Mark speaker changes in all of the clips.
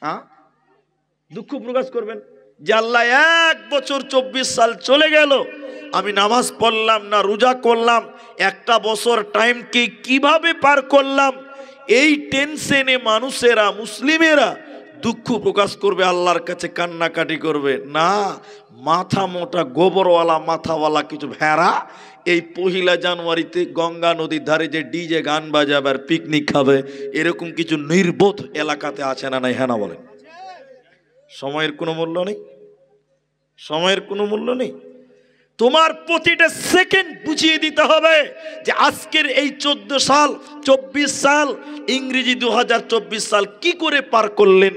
Speaker 1: হ্যাঁ, দুঃখ প্রকাশ করবেন যে আল্লাহ 1 বছর 24 সাল চলে গেল, আমি নামাজ পড়লাম না, রোজা করলাম, একটা বছর টাইমকে কিভাবে পার করলাম। এই টেনশনে মানুষেরা, মুসলিমেরা দুঃখ প্রকাশ করবে, আল্লাহর কাছে কান্নাকাটি করবে না। মাথা মোটা গোবরওয়ালা মাথাওয়ালা কিছু ভেড়া এই 1 জানুয়ারিতে গঙ্গা নদীর ধারে যে ডিজে গান বাজাবে আর পিকনিক খাবে, এরকম কিছু নির্বোধ এলাকাতে আছে না নাই? হ্যাঁ না বলেন? সময়ের কোনো মূল্য নেই, সময়ের কোনো মূল্য নেই। তোমার প্রতিটা সেকেন্ড বুঝিয়ে দিতে হবে যে আজকের এই 14 সাল 24 সাল ইংরেজি 2024 সাল কি করে পার করলেন,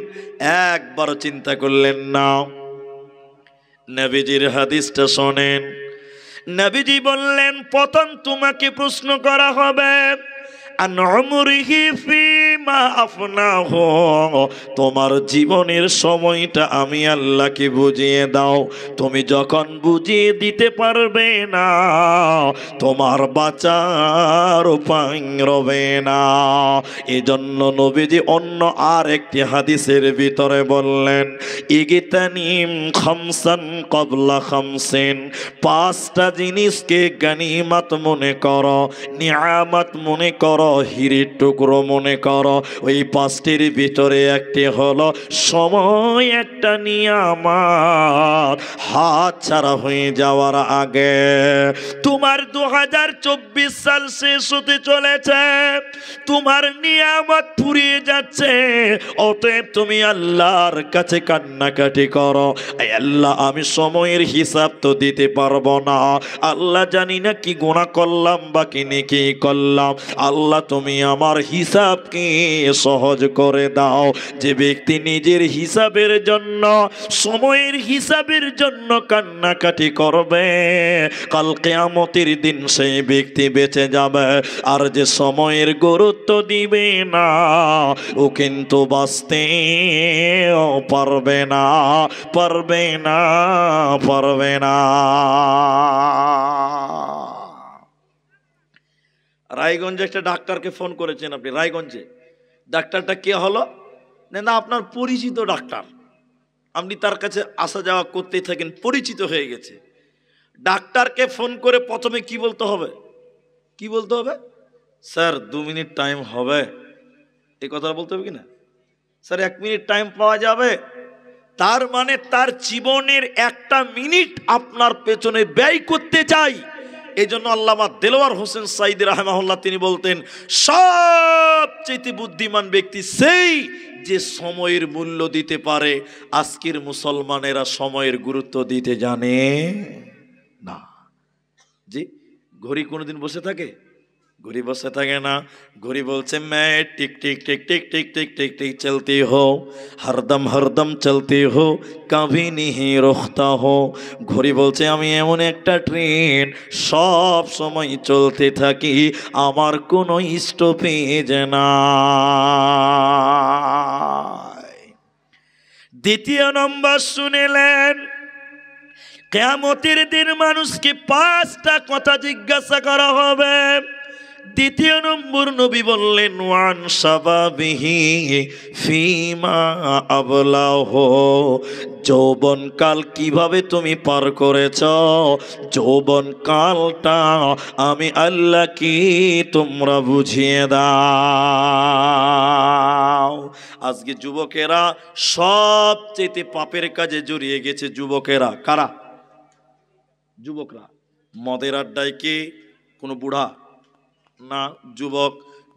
Speaker 1: একবারও চিন্তা করলেন না। নবীজির হাদিসটা শোনেন। নবীজি বললেন, প্রথম তোমাকে প্রশ্ন করা হবে আন উমরিহি ফিমা আফনাহু, তোমার জীবনের সময়টা আমি আল্লাহকে বুঝিয়ে দাও। তুমি যখন বুঝিয়ে দিতে পারবে না, তোমার বাঁচার উপায় রবে না। এজন্য নবীজি অন্য আর একটি হাদিসের ভিতরে বললেন, ইগতানিম খামসান ক্বাবলা খামসিন, 5টা জিনিসকে গনিমত মনে করো, নিয়ামত মনে করো, হিরের টুকরো মনে করো। ওই 5টির ভিতরে একটি হলো সময়, একটা নিয়ামত হাত ছাড়া হয়ে যাওয়ার আগে। তোমার 2024 সাল শেষ হতে চলেছে, তোমার নিয়ামত ফুরিয়ে যাচ্ছে, অতএব তুমি আল্লাহর কাছে কান্নাকাটি করো, আল্লাহ আমি সময়ের হিসাব তো দিতে পারবো না, আল্লাহ জানি না কি গুনাহ করলাম বা কি নেকি করলাম, আল্লাহ তুমি আমার হিসাবকে সহজ করে দাও। যে ব্যক্তি নিজের হিসাবের জন্য, সময়ের হিসাবের জন্য কান্নাকাটি করবে, কাল কিয়ামতের দিন সেই ব্যক্তি বেঁচে যাবে। আর যে সময়ের গুরুত্ব দিবে না, ও কিন্তু বাঁচতে পারবে না, পারবে না, পারবে না। রায়গঞ্জে একটা ডাক্তারকে ফোন করেছেন আপনি, রায়গঞ্জে। ডাক্তারটা কে হলো না, আপনার পরিচিত ডাক্তার, আপনি তার কাছে আসা যাওয়া করতেই থাকেন, পরিচিত হয়ে গেছে। ডাক্তারকে ফোন করে প্রথমে কি বলতে হবে, কি বলতে হবে? স্যার 2 মিনিট টাইম হবে, এই কথা বলতে হবে কিনা? স্যার 1 মিনিট টাইম পাওয়া যাবে? তার মানে তার জীবনের 1টা মিনিট আপনার পেছনে ব্যয় করতে চাই। এই জন্য আল্লামা দেলোয়ার হোসেন সাঈদী রাহিমাহুল্লাহ তিনি বলতেন, সবচেয়ে বুদ্ধিমান ব্যক্তি সেই যে সময়ের মূল্য দিতে পারে। আজকের মুসলমানেরা সময়ের গুরুত্ব দিতে জানে না। জি, ঘড়ি কোনোদিন বসে থাকে? घड़ी बसे থাকে না। घड़ी बोलছে मैं टिक टिक टिक टिक टिक टिक टिक टिक चलती हो, हरदम चलती हो, कभी नहीं रुकता हो। घड़ी बोलছে আমি এমন একটা ট্রেন সব সময় চলতে থাকি, আমার কোনো স্টপেজ নাই। দ্বিতীয় নম্বর শুনেলেন, কিয়ামতের দিন মানুষকে 5টা কথা জিজ্ঞাসা করা হবে। দ্বিতীয় নম্বর নবী বললেন, ওয়ান শাবাবিহি ফিমা আবলাহু, যৌবনকাল কিভাবে তুমি পার করেছ, যৌবনকালটা আমি আল্লাহ কি তোমরা বুঝিয়ে দাও। আজকে যুবকেরা সবচেয়ে পাপের কাজে জড়িয়ে গেছে। যুবকেরা কারা? যুবকরা। মদের আড্ডায় কে? কোনো বুড়া না, যুবক।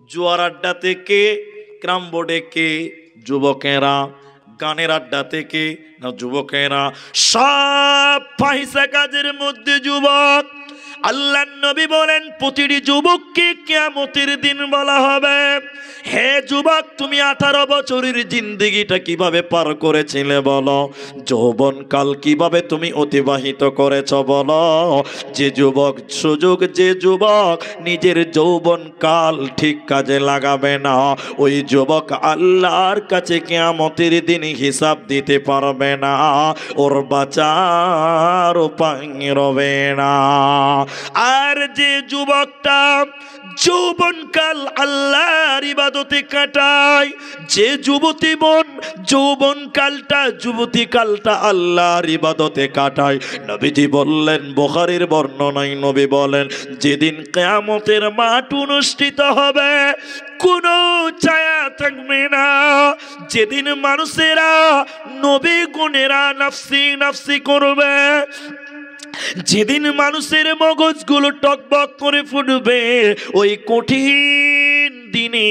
Speaker 1: জুয়ার আড্ডা থেকে, ক্রাম বোর্ডে কে? যুবকেরা। গানের আড্ডা থেকে না, যুবকেরা। সব ফাহিশা কাজের মধ্যে যুবক। আল্লাহর নবী বলেন, প্রতিটি যুবককে কিয়ামতের দিন বলা হবে, হে যুবক তুমি 18 বছরের জিন্দেগিটা কিভাবে পার করেছিলে বলো, যৌবনকাল কিভাবে তুমি অতিবাহিত করেছ বলো। যে যুবক সুযোগ, যে যুবক নিজের যৌবনকাল ঠিক কাজে লাগাবে না, ওই যুবক আল্লাহর কাছে কিয়ামতের দিন হিসাব দিতে পারবে না, ওর বাঁচার উপায় রবে না। আর যে যুবকটা যৌবনকাল আল্লাহর ইবাদতে কাটায়, যে যুবতী বোন যুবতীকালটা আল্লাহর ইবাদতে কাটায়, নবীজি বললেন, বুখারীর বর্ণনায় নবী বলেন, যেদিন কিয়ামতের মাঠ অনুষ্ঠিত হবে কোনো ছায়া থাকবে না, যেদিন মানুষেরা নবী গুণেরা নাফসি নাফসি করবে, যেদিন মানুষের মগজগুলো টকবক করে ফুটবে, ওই কঠিন দিনে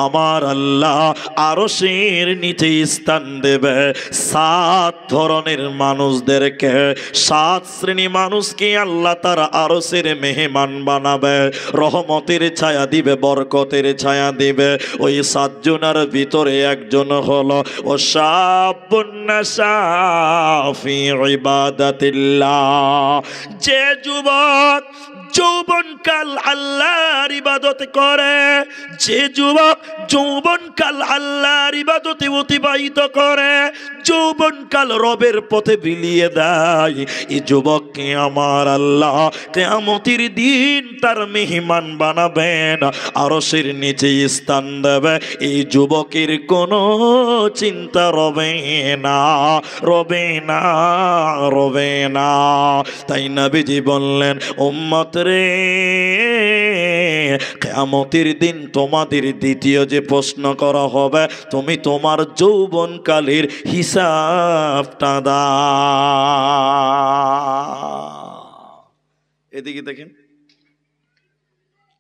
Speaker 1: আমার আল্লাহ আরশের নিচে স্থান দেবে 7 ধরনের মানুষদেরকে, 7 শ্রেণী মানুষকে আল্লাহ তার আরশের মেহমান বানাবে, রহমতের ছায়া দিবে, বরকতের ছায়া দিবে। ওই 7 জনের ভিতরে একজন হলো ও শাবুন নাশা ফি ইবাদাতিল্লাহ, যে যুবক যৌবনকাল আল্লাহর ইবাদত করে, যে যুবক যৌবনকাল আল্লাহর ইবাদতে অতিবাহিত করে, যৌবনকাল রবের পথে বিলিয়ে দেয়, এই যুবককে আমার আল্লাহ কিয়ামতের দিন তার মেহমান বানাবেন, আরশের নিচে স্থান দেবে। এই যুবকের কোনো চিন্তা রবে না, রবে না, রবে না। তাই নবীজি বললেন, উম্মত রে, কিয়ামতের দিন তোমাদের দ্বিতীয় যে প্রশ্ন করা হবে, তুমি তোমার যৌবনকালের হিসাবটা দাও। এদিকে দেখেন,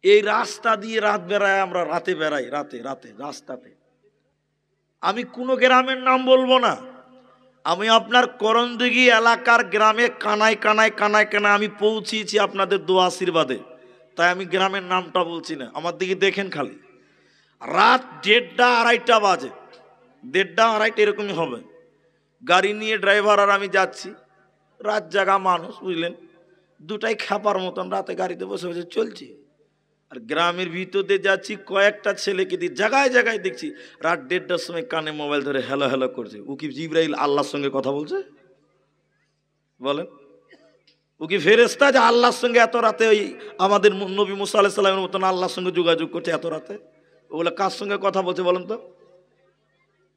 Speaker 1: এই রাস্তা দিয়ে রাত বেড়ায়, আমরা রাতে বেড়াই, রাতে রাস্তাতে। আমি কোনো গ্রামের নাম বলবো না, আমি আপনার করণদিঘি এলাকার গ্রামে কানায় আমি পৌঁছিয়েছি আপনাদের দোয়া আশীর্বাদে, তাই আমি গ্রামের নামটা বলছি না। আমার দিকে দেখেন খালি, রাত 1:30 2:30 বাজে, 1:30 2:30 এরকমই হবে। গাড়ি নিয়ে ড্রাইভার আর আমি যাচ্ছি, রাত জাগা মানুষ বুঝলেন, দুটাই খাপার মতন রাতে গাড়িতে বসে বসে চলছি। আর গ্রামের ভিতর দিয়ে যাচ্ছি, কয়েকটা ছেলেকে দিয়ে জায়গায় জায়গায় দেখছি রাত 1:30টার সময় কানে মোবাইল ধরে হ্যালো হ্যালো করছে। ও কি জিবরাইল আল্লাহর সঙ্গে কথা বলছে? বলেন, ও কি ফেরেশতা যে আল্লাহর সঙ্গে এত রাতে ওই আমাদের নবী মুসা আলাইহিস সালামের মতন আল্লাহর সঙ্গে যোগাযোগ করছে এত রাতে? ওগুলো কার সঙ্গে কথা বলছে বলেন তো?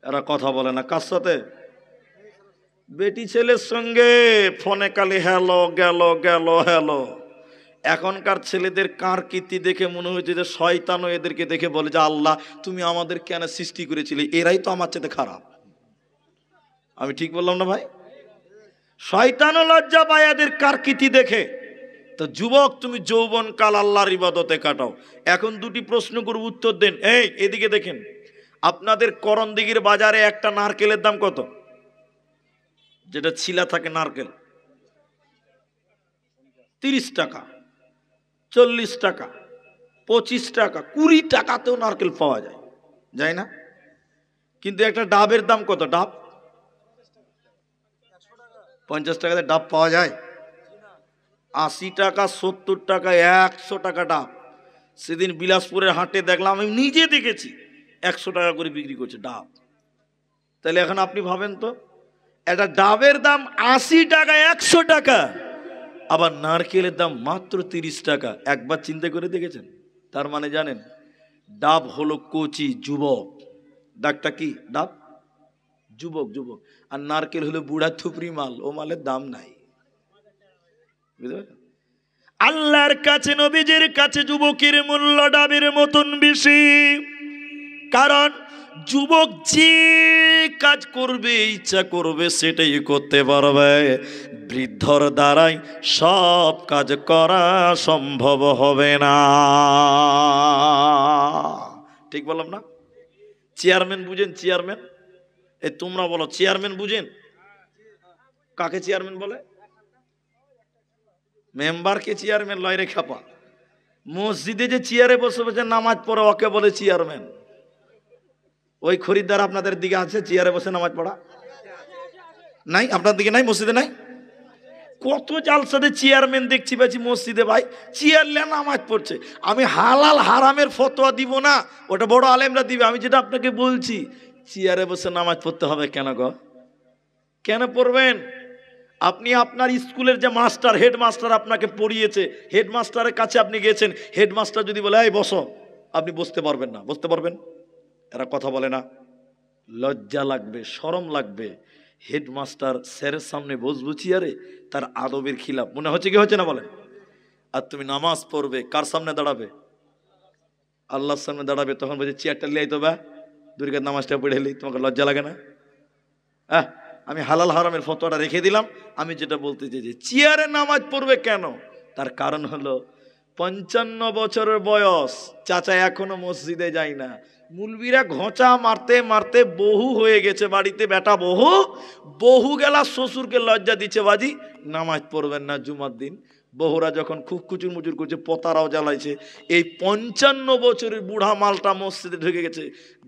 Speaker 1: এরা কথা বলে না। কার সাথে? বেটি ছেলের সঙ্গে ফোনে কালে হ্যালো গেল গেল হ্যালো। এখনকার ছেলেদের কার কীর্তি দেখে মনে হয়েছে যে শয়তানও এদেরকে দেখে বলে যে আল্লাহ তুমি আমাদের কেন সৃষ্টি করেছিলে, এরাই তো আমার চেয়ে খারাপ। আমি ঠিক বললাম না ভাই? শয়তানও লজ্জা পায় এদের কার কীর্তি দেখে। তো যুবক, তুমি যৌবনকাল আল্লাহর ইবাদতে কাটাও। এখন দুটি প্রশ্ন করে উত্তর দেন। এই এদিকে দেখেন, আপনাদের করণদিঘির বাজারে একটা নারকেলের দাম কত? যেটা ছিলা থাকে নারকেল, 30 টাকা, 40 টাকা, 25 টাকা, 20 টাকাতেও নারকেল পাওয়া যায়, যায় না? কিন্তু একটা ডাবের দাম কত? ডাব 50 টাকাতে ডাব পাওয়া যায়? 80 টাকা, 70 টাকা, 100 টাকা ডাব। সেদিন বিলাসপুরের হাটে দেখলাম, আমি নিজে দেখেছি, 100 টাকা করে বিক্রি করছে ডাব। তাহলে এখন আপনি ভাবেন তো, একটা ডাবের দাম 80 টাকা, 100 টাকা, আবার নারকেলের দাম মাত্র 30 টাকা। একবার চিন্তা করে দেখেছেন? তার মানে জানেন, ডাব হলো কচি যুবক। ডাকটা কি? ডাব যুবক, যুবক। আর নারকেল হলো বুড়া থুপড়ি মাল, ও মালের দাম নাই। আল্লাহর কাছে, নবীজির কাছে যুবকের মূল্য ডাবের মতন বেশি। কারণ যুবক যে কাজ করবে, ইচ্ছা করবে, সেটাই করতে পারবে। বৃদ্ধর দ্বারাই সব কাজ করা সম্ভব হবে না। ঠিক বললাম না? চেয়ারম্যান বুঝেন? চেয়ারম্যান, এ তোমরা বলো, চেয়ারম্যান বুঝেন? কাকে চেয়ারম্যান বলে? মেম্বারকে চেয়ারম্যান লয় রে খাপা। মসজিদে যে চেয়ারে বসে বসে নামাজ পড়ে, ওকে বলে চেয়ারম্যান। ওই খরিদ্দার আপনাদের দিকে আছে চেয়ারে বসে নামাজ পড়া? নাই? আপনার দিকে নাই? মসজিদে নাই? কত জালসাতে চেয়ারম্যান দেখছি পাচ্ছি মসজিদে ভাই, চেয়ারলে নামাজ পড়ছে। আমি হালাল হারামের ফতোয়া দিব না, ওটা বড় আলেমরা দিবে। আমি যেটা আপনাকে বলছি, চেয়ারে বসে নামাজ পড়তে হবে কেন গো? কেন পড়বেন? আপনি আপনার স্কুলের যে মাস্টার, হেডমাস্টার আপনাকে পড়িয়েছে, হেডমাস্টারের কাছে আপনি গিয়েছেন, হেডমাস্টার যদি বলে এই বসো, আপনি বসতে পারবেন না? বসতে পারবেন? এরা কথা বলে না? লজ্জা লাগবে, শরম লাগবে। হেডমাস্টার স্যারের সামনে বসবো চেয়ারে, তার আদবের খিলাফ মনে হচ্ছে কি হচ্ছে না বলেন? আর তুমি নামাজ পড়বে, কার সামনে দাঁড়াবে? আল্লাহর সামনে দাঁড়াবে। তখন বলছে চেয়ারটা লিয়াই তো বা দুর্গার নামাজটা পড়ে এলি, তোমাকে লজ্জা লাগে না? আমি হালাল হারামের ফতোয়াটা রেখে দিলাম। আমি যেটা বলতে চাই যে চেয়ারে নামাজ পড়বে কেন, তার কারণ হলো 55 বছরের বয়স, চাচা এখনো মসজিদে যায় না। মুলবিরা ঘোঁচা মারতে মারতে বহু হয়ে গেছে বাড়িতে, বেটা বহু গেলা শ্বশুরকে লজ্জা দিচ্ছে, বাজি নামাজ পড়বেন না জুমার দিন। বহুরা যখন খুব কুচুর মুচুর করছে, পতারাও জ্বালাইছে, এই 55 বছরের বুড়া মালটা মসজিদে ঢুকে গেছে।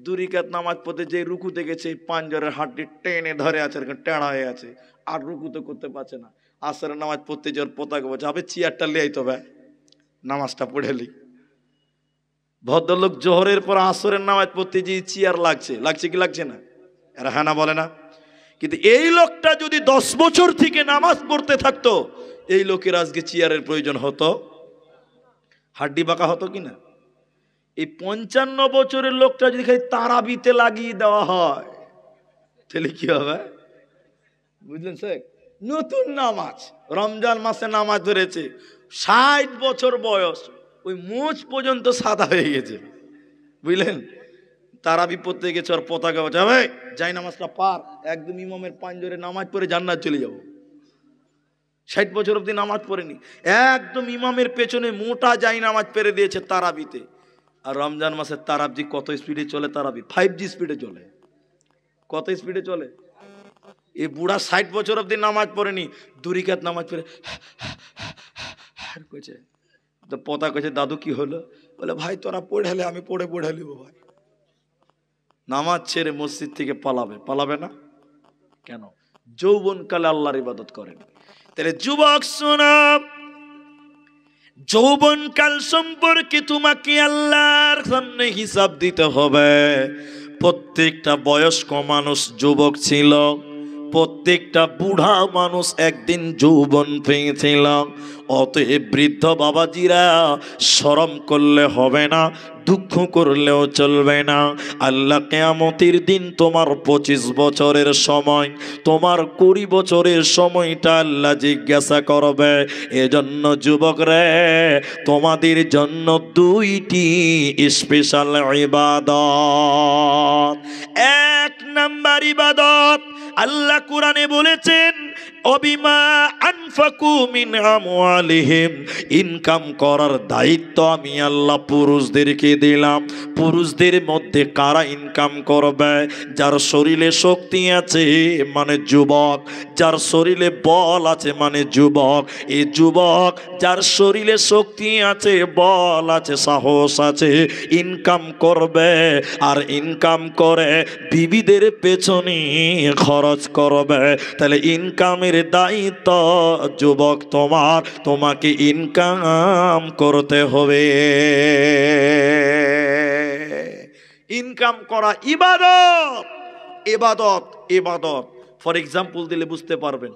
Speaker 1: দুরিকাত নামাজ পড়তে যে রুকুতে গেছে, পাঞ্জরের হাড্ডি টেনে ধরে আছে, টেড়া হয়ে আছে, আর রুকুতে করতে পারছে না। আসরের নামাজ পড়তে যাওয়ার পতাকা বলছে হবে চেয়ারটা লিয়াই তো ভাই, নামাজটা পড়েলি। ভদ্রলোক জোহরের পর আসরের নামাজ পড়তে যে চেয়ার লাগছে কি লাগছে না? এরা হ্যাঁ না বলে না? কিন্তু এই লোকটা যদি 10 বছর থেকে নামাজ পড়তে থাকতো, এই লোকের আজকে চেয়ারের প্রয়োজন হতো, হাড্ডি বাঁকা হতো কিনা? এই 55 বছরের লোকটা যদি খালি তারাবিতে লাগিয়ে দেওয়া হয়, তাহলে কি হবে বুঝলেন স্যার? নতুন নামাজ, রমজান মাসে নামাজ ধরেছে, 60 বছর বয়স, ওই মোচ পর্যন্ত সাদা হয়ে গেছে, বুঝলেন? তারাবি পড়তে গেছে, আর পতাকা বাঁচাবে, যাই নামাজটা পার, একদম ইমামের পাঞ্জরে নামাজ পড়ে জান্নাত চলে যাবো। 60 বছর অব্দি নামাজ পড়েনি, একদম ইমামের পেছনে মোটা যাই নামাজ পেরে দিয়েছে তারাবিতে। আর রমজান মাসের তারাবি কত স্পিডে চলে? তারাবি 5G স্পিডে চলে। কত স্পিডে চলে? এই বুড়া 60 বছর অব্দি নামাজ পড়েনি, দুরিকাত নামাজ পড়ে কইছে, তো পতা কইছে দাদু কি হলো? বলে ভাই তোরা পড়ালে আমি পড়ে লিব ভাই। নামাজ ছেড়ে মসজিদ থেকে পালাবে না কেন? যৌবনকালে আল্লাহর ইবাদত করেন। তাহলে যুবক শোনো, যৌবনকাল সম্পর্কে তোমাকে আল্লাহর সামনে হিসাব দিতে হবে। প্রত্যেকটা বয়স্ক মানুষ যুবক ছিল, প্রত্যেকটা বুড়া মানুষ একদিন যৌবন পেয়েছিল। অতএব বৃদ্ধ বাবাজিরা শরম করলে হবে না, দুঃখ করলেও চলবে না। আল্লাহ কিয়ামতের দিন তোমার 25 বছরের সময়, তোমার 20 বছরের সময়টা আল্লাহ জিজ্ঞাসা করবে। এজন্য যুবক রে, তোমাদের জন্য 2টি স্পেশাল ইবাদত। 1 নাম্বার ইবাদত, আল্লাহ কোরআনে বলেছেন অবিমা আনফাকু মিন আমওয়ালিহিম, ইনকাম করার দায়িত্ব আমি আল্লাহ পুরুষদেরকে দিলাম। পুরুষদের মধ্যে কারা ইনকাম করবে? যার শরীরে শক্তি আছে মানে যুবক, যার শরীরে বল আছে মানে যুবক। এই যুবক যার শরীরে শক্তি আছে, বল আছে, সাহস আছে, ইনকাম করবে, আর ইনকাম করে বিবিদের পেছনে খরচ করবে। তাহলে ইনকামের দায়িত্ব যুবক তোমাকে ইনকাম করতে হবে। ইনকাম করা ইবাদত, ইবাদত, ইবাদত। ফর এক্সাম্পল দিলে বুঝতে পারবেন।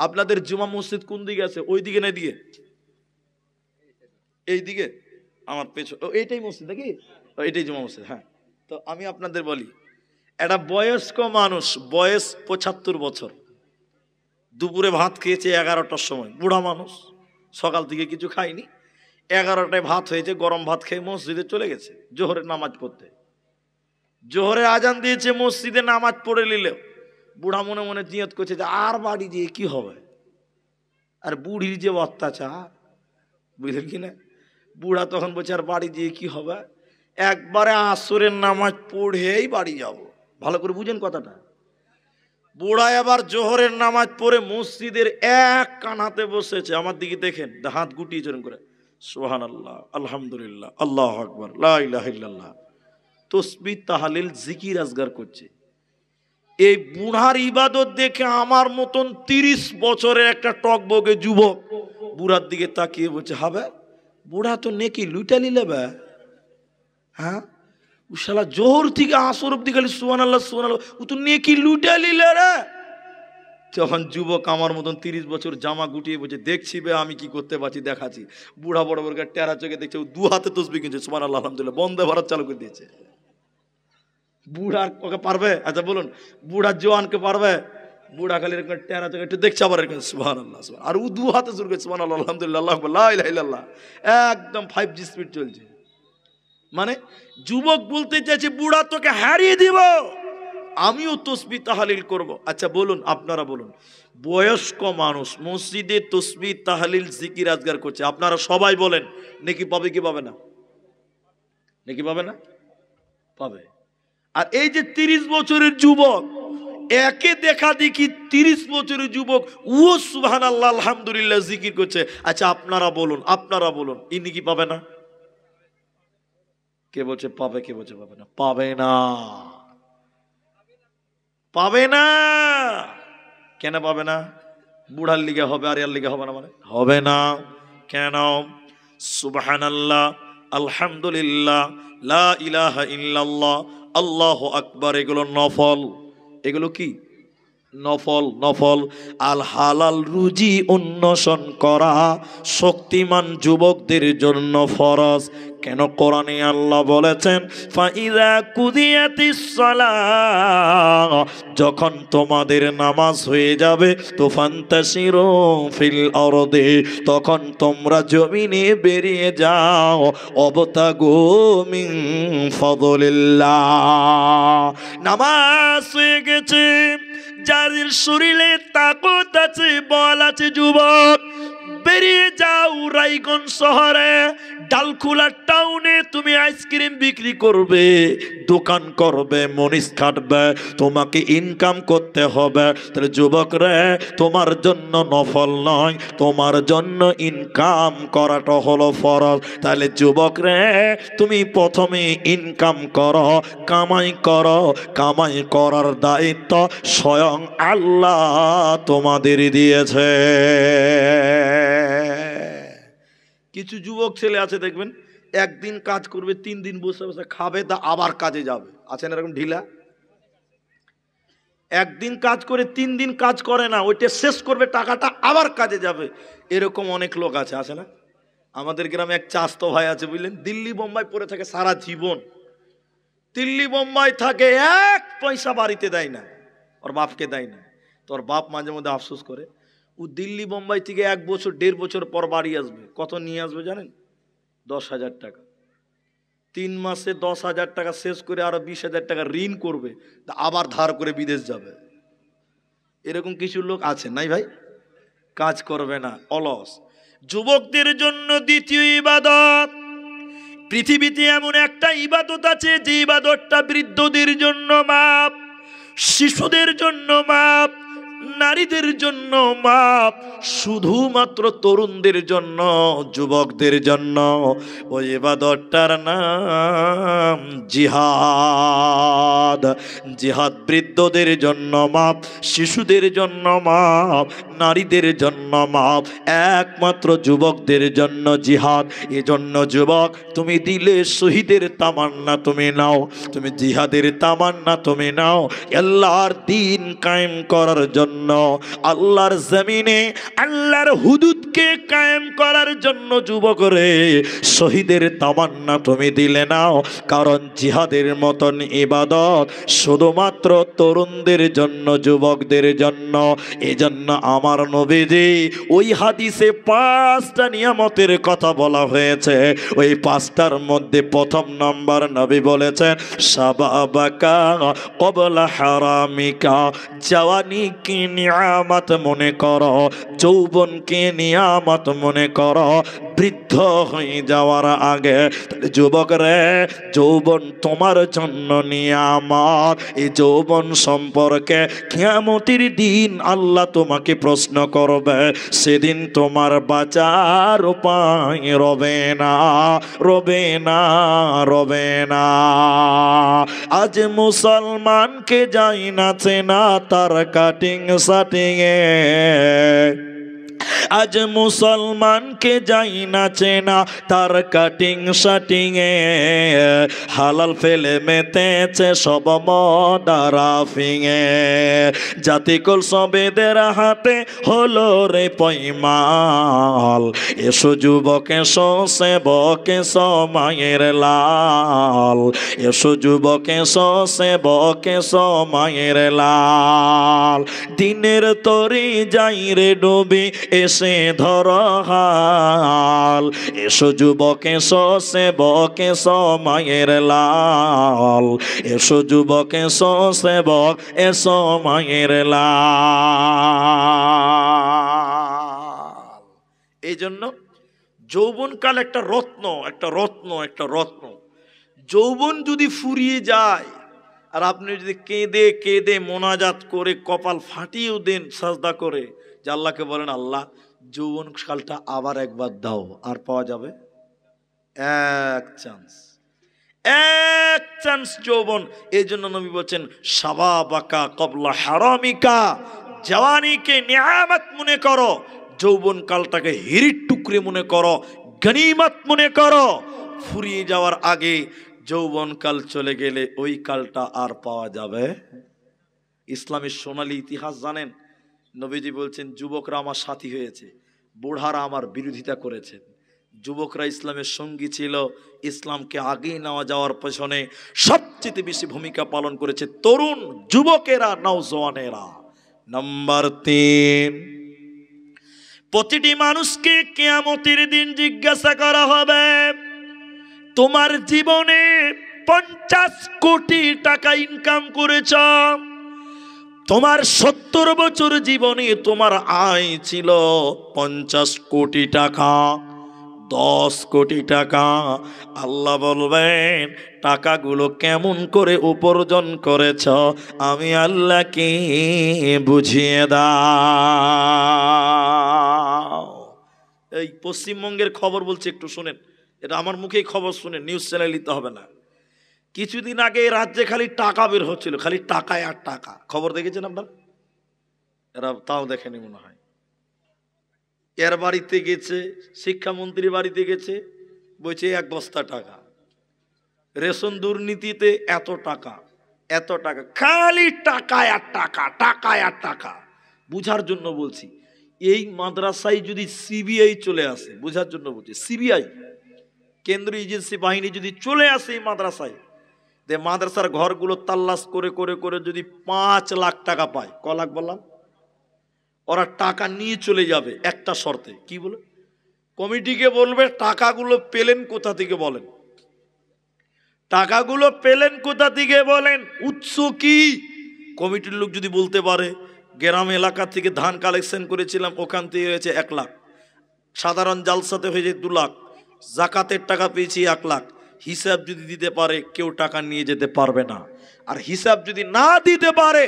Speaker 1: আপনাদের জুমা মসজিদ কোন দিকে আছে? ওই দিকে না দিকে? এই দিকে আমার পেছনে এইটাই মসজিদ নাকি? এইটাই জুমা মসজিদ। হ্যাঁ, তো আমি আপনাদের বলি, একটা বয়স্ক মানুষ, বয়স 75 বছর, দুপুরে ভাত খেয়েছে 11টার সময়, বুড়া মানুষ, সকাল থেকে কিছু খায়নি, 11টায় ভাত হয়েছে, গরম ভাত খেয়ে মসজিদে চলে গেছে জোহরের নামাজ পড়তে। জোহরে আজান দিয়েছে, মসজিদে নামাজ পড়ে নিলেও বুড়া মনে মনে নিয়ত করছে যে আর বাড়ি দিয়ে কি হবে, আর বুড়ির যে অত্যাচার, বুঝলেন কি না? বুড়া তখন বলছে আর বাড়ি দিয়ে কি হবে, একবারে আসরের নামাজ পড়েই বাড়ি যাব। ভালো করে বুঝেন কথাটা। বুড়া এবার জোহরের নামাজ পড়ে মসজিদের এক কানাতে বসেছে, আমার দিকে দেখেন, হাত গুটিয়ে চরণ করে সুবহানাল্লাহ, আলহামদুলিল্লাহ, আল্লাহু আকবার, লা ইলাহা ইল্লাল্লাহ, তাসবিহ তাহলিল জিকির আজগার করছে। এই বুড়ার ইবাদত দেখে আমার মতন 30 বছরের একটা টকবগে যুবক বুড়ার দিকে তাকিয়ে বলছে হবে বুড়া তো নেকি লুটা নিলে বে, হ্যাঁ ও শালা জোহর থেকে আসর অব্দি খালি সুবহানাল্লাহ সুবহানাল্লাহ, ও তো নেকি লুটা নিলে রে।
Speaker 2: যখন যুবক আমার মতন 30 বছর জামা গুটিয়ে বলছে দেখছি বে আমি কি করতে পারছি দেখাচ্ছি, বুড়া বড় বড় টেরা চোখে দেখছে, দু হাতে তসবি কিনছে, সুবহানাল্লাহ আলহামদুলিল্লাহ, বন্দে ভারত চালু করে দিয়েছে। বুড়ার ওকে পারবে? আচ্ছা বলুন, বুড়ার জওয়ানকে পারবে? বুড়া খালি এরকম টেরা চোখে একটু দেখছে, আবার এরকম সুবহানাল্লাহ, আর ও দু হাতে শুরু করছে সুবহানাল্লাহ আলহামদুলিল্লাহ আল্লাহু আকবার লা ইলাহা ইল্লাল্লাহ, একদম 5G স্পিড চলছে। মানে যুবক বলতে চাইছে বুড়া তোকে হারিয়ে দিব, আমিও তসবিহ তাহলিল করব। আচ্ছা বলুন, আপনারা বলুন, বয়স্ক মানুষ মসজিদে তসবিহ তাহলিল জিকির আজগার করছে, আপনারা সবাই বলেন নেকি পাবে কি পাবে না? নেকি পাবে না? পাবে। আর এই যে 30 বছরের যুবক, একে দেখা দেখি 30 বছরের যুবক ও সুবহানাল্লাহ আলহামদুলিল্লাহ জিকির করছে। আচ্ছা আপনারা বলুন, আপনারা বলুন, ইনি কি পাবে না? কে বলছে পাবে, কে বলছে পাবে না? পাবে না, পাবে না। কেন পাবে না? বুড়ার লিগে হবে আর এর লিগে হবে না? মানে হবে না কেন? সুবহানাল্লাহ আলহামদুলিল্লাহ লা ইলাহা ইল্লাল্লাহ আল্লাহু আকবার, এগুলো নফল। এগুলো কি? নফল। নফল। আল হালাল রুজি অন্বেষণ করা শক্তিমান যুবকদের জন্য ফরজ। কেন? কোরআনে আল্লাহ বলেছেন ফাইযা কুদিয়াতিস সালাহ, যখন তোমাদের নামাজ হয়ে যাবে তো ফান্তাশিরু ফিল আরদি, তখন তোমরা জমিনে বেরিয়ে যাও, অবতাগু মিন ফাদলিল্লাহ। নামাজ হয়ে গেছে, যাদের শরীরে তাকত আছে, বল আছে, যুবক বেরিয়ে যাও রায়গঞ্জ শহরে, ডালখোলা টাউনে তুমি আইসক্রিম বিক্রি করবে, দোকান করবে, মরিচ কাটবে, তোমাকে ইনকাম করতে হবে। তাহলে যুবক রে, তোমার জন্য নফল নয়, তোমার জন্য ইনকাম করাটা হলো ফরজ। তাহলে যুবক রে, তুমি প্রথমে ইনকাম করো, কামাই করো, কামাই করার দায়িত্ব স্বয়ং আল্লাহ তোমাদের দিয়েছে। কিছু যুবক ছেলে আছে দেখবেন, একদিন কাজ করবে, 3 দিন বসে বসে খাবে, তা আবার কাজে যাবে। আছেন এরকম ঢিলা? একদিন কাজ করে 3 দিন কাজ করে না, ওইটা শেষ করবে টাকাটা, আবার কাজে যাবে। এরকম অনেক লোক আছে, আছে না? আমাদের গ্রামে এক চাস্তো ভাই আছে বুঝলেন, দিল্লি বোম্বাই পড়ে থাকে সারা জীবন, দিল্লি বোম্বাই থাকে, 1 পয়সা বাড়িতে দেয় না, ওর বাপকে দেয় না। তোর বাপ মাঝে মধ্যে আফসোস করে, ও দিল্লি বোম্বাই থেকে 1 বছর 1.5 বছর পর বাড়ি আসবে, কত নিয়ে আসবে জানেন? 10,000 টাকা। 3 মাসে 10,000 টাকা শেষ করে আরো 20,000 টাকা ঋণ করবে, তা আবার ধার করে বিদেশ যাবে। এরকম কিছু লোক আছে নাই ভাই? কাজ করবে না, অলস। যুবকদের জন্য দ্বিতীয় ইবাদত, পৃথিবীতে এমন একটা ইবাদত আছে যে ইবাদতটা বৃদ্ধদের জন্য মাপ, শিশুদের জন্য মাপ, নারীদের জন্য মাপ, শুধুমাত্র তরুণদের জন্য, যুবকদের জন্য। ওই ইবাদতটার নাম জিহাদ। জিহাদ বৃদ্ধদের জন্য মাপ, শিশুদের জন্য মাপ, নারীদের জন্য মাপ, একমাত্র যুবকদের জন্য জিহাদ। এজন্য যুবক, তুমি দিলে শহীদের তামান্না তুমি নাও, তুমি জিহাদের তামান্না তুমি নাও, আল্লাহর দ্বীন কায়েম করার জন্য, আল্লাহর জমিনে আল্লাহর হুদুদকে কায়েম করার জন্য যুবক রে, শহীদের তামান্না তুমি দিলে নাও। কারণ জিহাদের মতন ইবাদত শুধুমাত্র তরুণদের জন্য, যুবকদের জন্য। এজন্য আমার নবীজি ওই হাদিসে 5টা নিয়ামতের কথা বলা হয়েছে, ওই 5টার মধ্যে প্রথম নাম্বার নবী বলেছেন শাবাবাকা ক্বাবলা হারামিকা, জওয়ানিকে নিয়ামত মনে করো, যৌবনকে নিয়ামত মনে করো বৃদ্ধ হয়ে যাওয়ার আগে। যুবক রে, যৌবন তোমার জন্য নিয়ামত। এই যৌবন সম্পর্কে কিয়ামতের দিন আল্লাহ তোমাকে প্রশ্ন করবে, সেদিন তোমার বাঁচার উপায় রবে না, রবে না, রবে না। আজ মুসলমানকে যাই না চেনা তার কাটিং সাটিংয়ে, আজ মুসলমানকে যাই না চেনা, তার কাটিং শাটিং এ হালাল ফেলে মেতেছে সব মদারাফিং এ। জাতিকুল সবেদের হাতে হলো রে পয়মাল, এসো যুবক এসো সেবক এসো মায়ের লাল, এসো যুবক এসো সেবক এসো মায়ের লাল। দিনের তরি যাই রে ডুবি এসে ধর হাল, এসো যুবক এসো সেবক এসো মায়ের লাল, এসো যুবক এসো সেবক এসো মায়ের লাল। এই জন্য যৌবনকাল একটা রত্ন, একটা রত্ন, একটা রত্ন। যৌবন যদি ফুরিয়ে যায় আর আপনি যদি কেঁদে কেঁদে মোনাজাত করে কপাল ফাটিয়েও দেন সাজদা করে, যে আল্লাহকে বলেন আল্লাহ যৌবন কালটা আবার একবার দাও, আর পাওয়া যাবে এক চান্স, এক চান্স যৌবন। এই জন্য নবী বলছেন শাবাবাকা কবলা হারামিকা, জওয়ানিকে নিয়ামত মনে করো, যৌবন কালটাকে হিরির টুকরে মনে করো, গনিমত মনে করো। ফুরিয়ে যাওয়ার আগে যৌবন কাল চলে গেলে ওই কালটা আর পাওয়া যাবে। ইসলামের সোনালী ইতিহাস জানেন, নবীজি বলছেন যুবকরা আমার সাথী হয়েছে, বুড়ারা আমার বিরোধিতা করেছেন। যুবকরা ইসলামের সঙ্গী ছিল, ইসলামকে আগেই নেওয়া যাওয়ার পেছনে সবচেয়ে বেশি ভূমিকা পালন করেছে তরুণ যুবকেরা, নওজওয়ানেরা। নাম্বার 3, প্রতিটি মানুষকে কিয়ামতের দিন জিজ্ঞাসা করা হবে, তোমার জীবনে 50 কোটি টাকা ইনকাম করেছ, তোমার 70 বছর জীবনে তোমার আয় ছিল 50 কোটি টাকা, 10 কোটি টাকা। আল্লাহ বলবেন টাকাগুলো কেমন করে উপার্জন করেছ আমি আল্লাহকে বুঝিয়ে দাও। এই পশ্চিমবঙ্গের খবর বলছি, একটু শোনেন, এটা আমার মুখেই খবর শুনে, নিউজ চ্যানেল নিতে হবে না। কিছুদিন আগে এই রাজ্যে খালি টাকা বের হচ্ছিল, খালি টাকায় আর টাকা। খবর দেখেছেন আপনারা? এরা তাও দেখেনি মনে হয়। এর বাড়িতে গেছে, শিক্ষামন্ত্রীর বাড়িতে গেছে, বলছে 1 বস্তা টাকা, রেশন দুর্নীতিতে এত টাকা, এত টাকা, খালি টাকায় আর টাকা, টাকায় আর টাকা। বুঝার জন্য বলছি, এই মাদ্রাসায় যদি সিবিআই চলে আসে, বুঝার জন্য বলছি, সিবিআই কেন্দ্রীয় এজেন্সি বাহিনী যদি চলে আসে এই মাদ্রাসায়, মাদ্রাসার ঘরগুলো তাল্লাশ করে করে করে যদি 5 লাখ টাকা পায়, ক লাখ বললাম, ওরা টাকা নিয়ে চলে যাবে একটা শর্তে। কি বলে? কমিটিকে বলবে টাকাগুলো পেলেন কোথা থেকে বলেন, টাকাগুলো পেলেন কোথা থেকে বলেন, উৎস কি। কমিটির লোক যদি বলতে পারে গ্রাম এলাকা থেকে ধান কালেকশন করেছিলাম, ওখান থেকে হয়েছে 1 লাখ, সাধারণ জালসাতে হয়েছে 2 লাখ, জাকাতের টাকা পেয়েছি 1 লাখ, হিসাব যদি দিতে পারে কেউ টাকা নিয়ে যেতে পারবে না। আর হিসাব যদি না দিতে পারে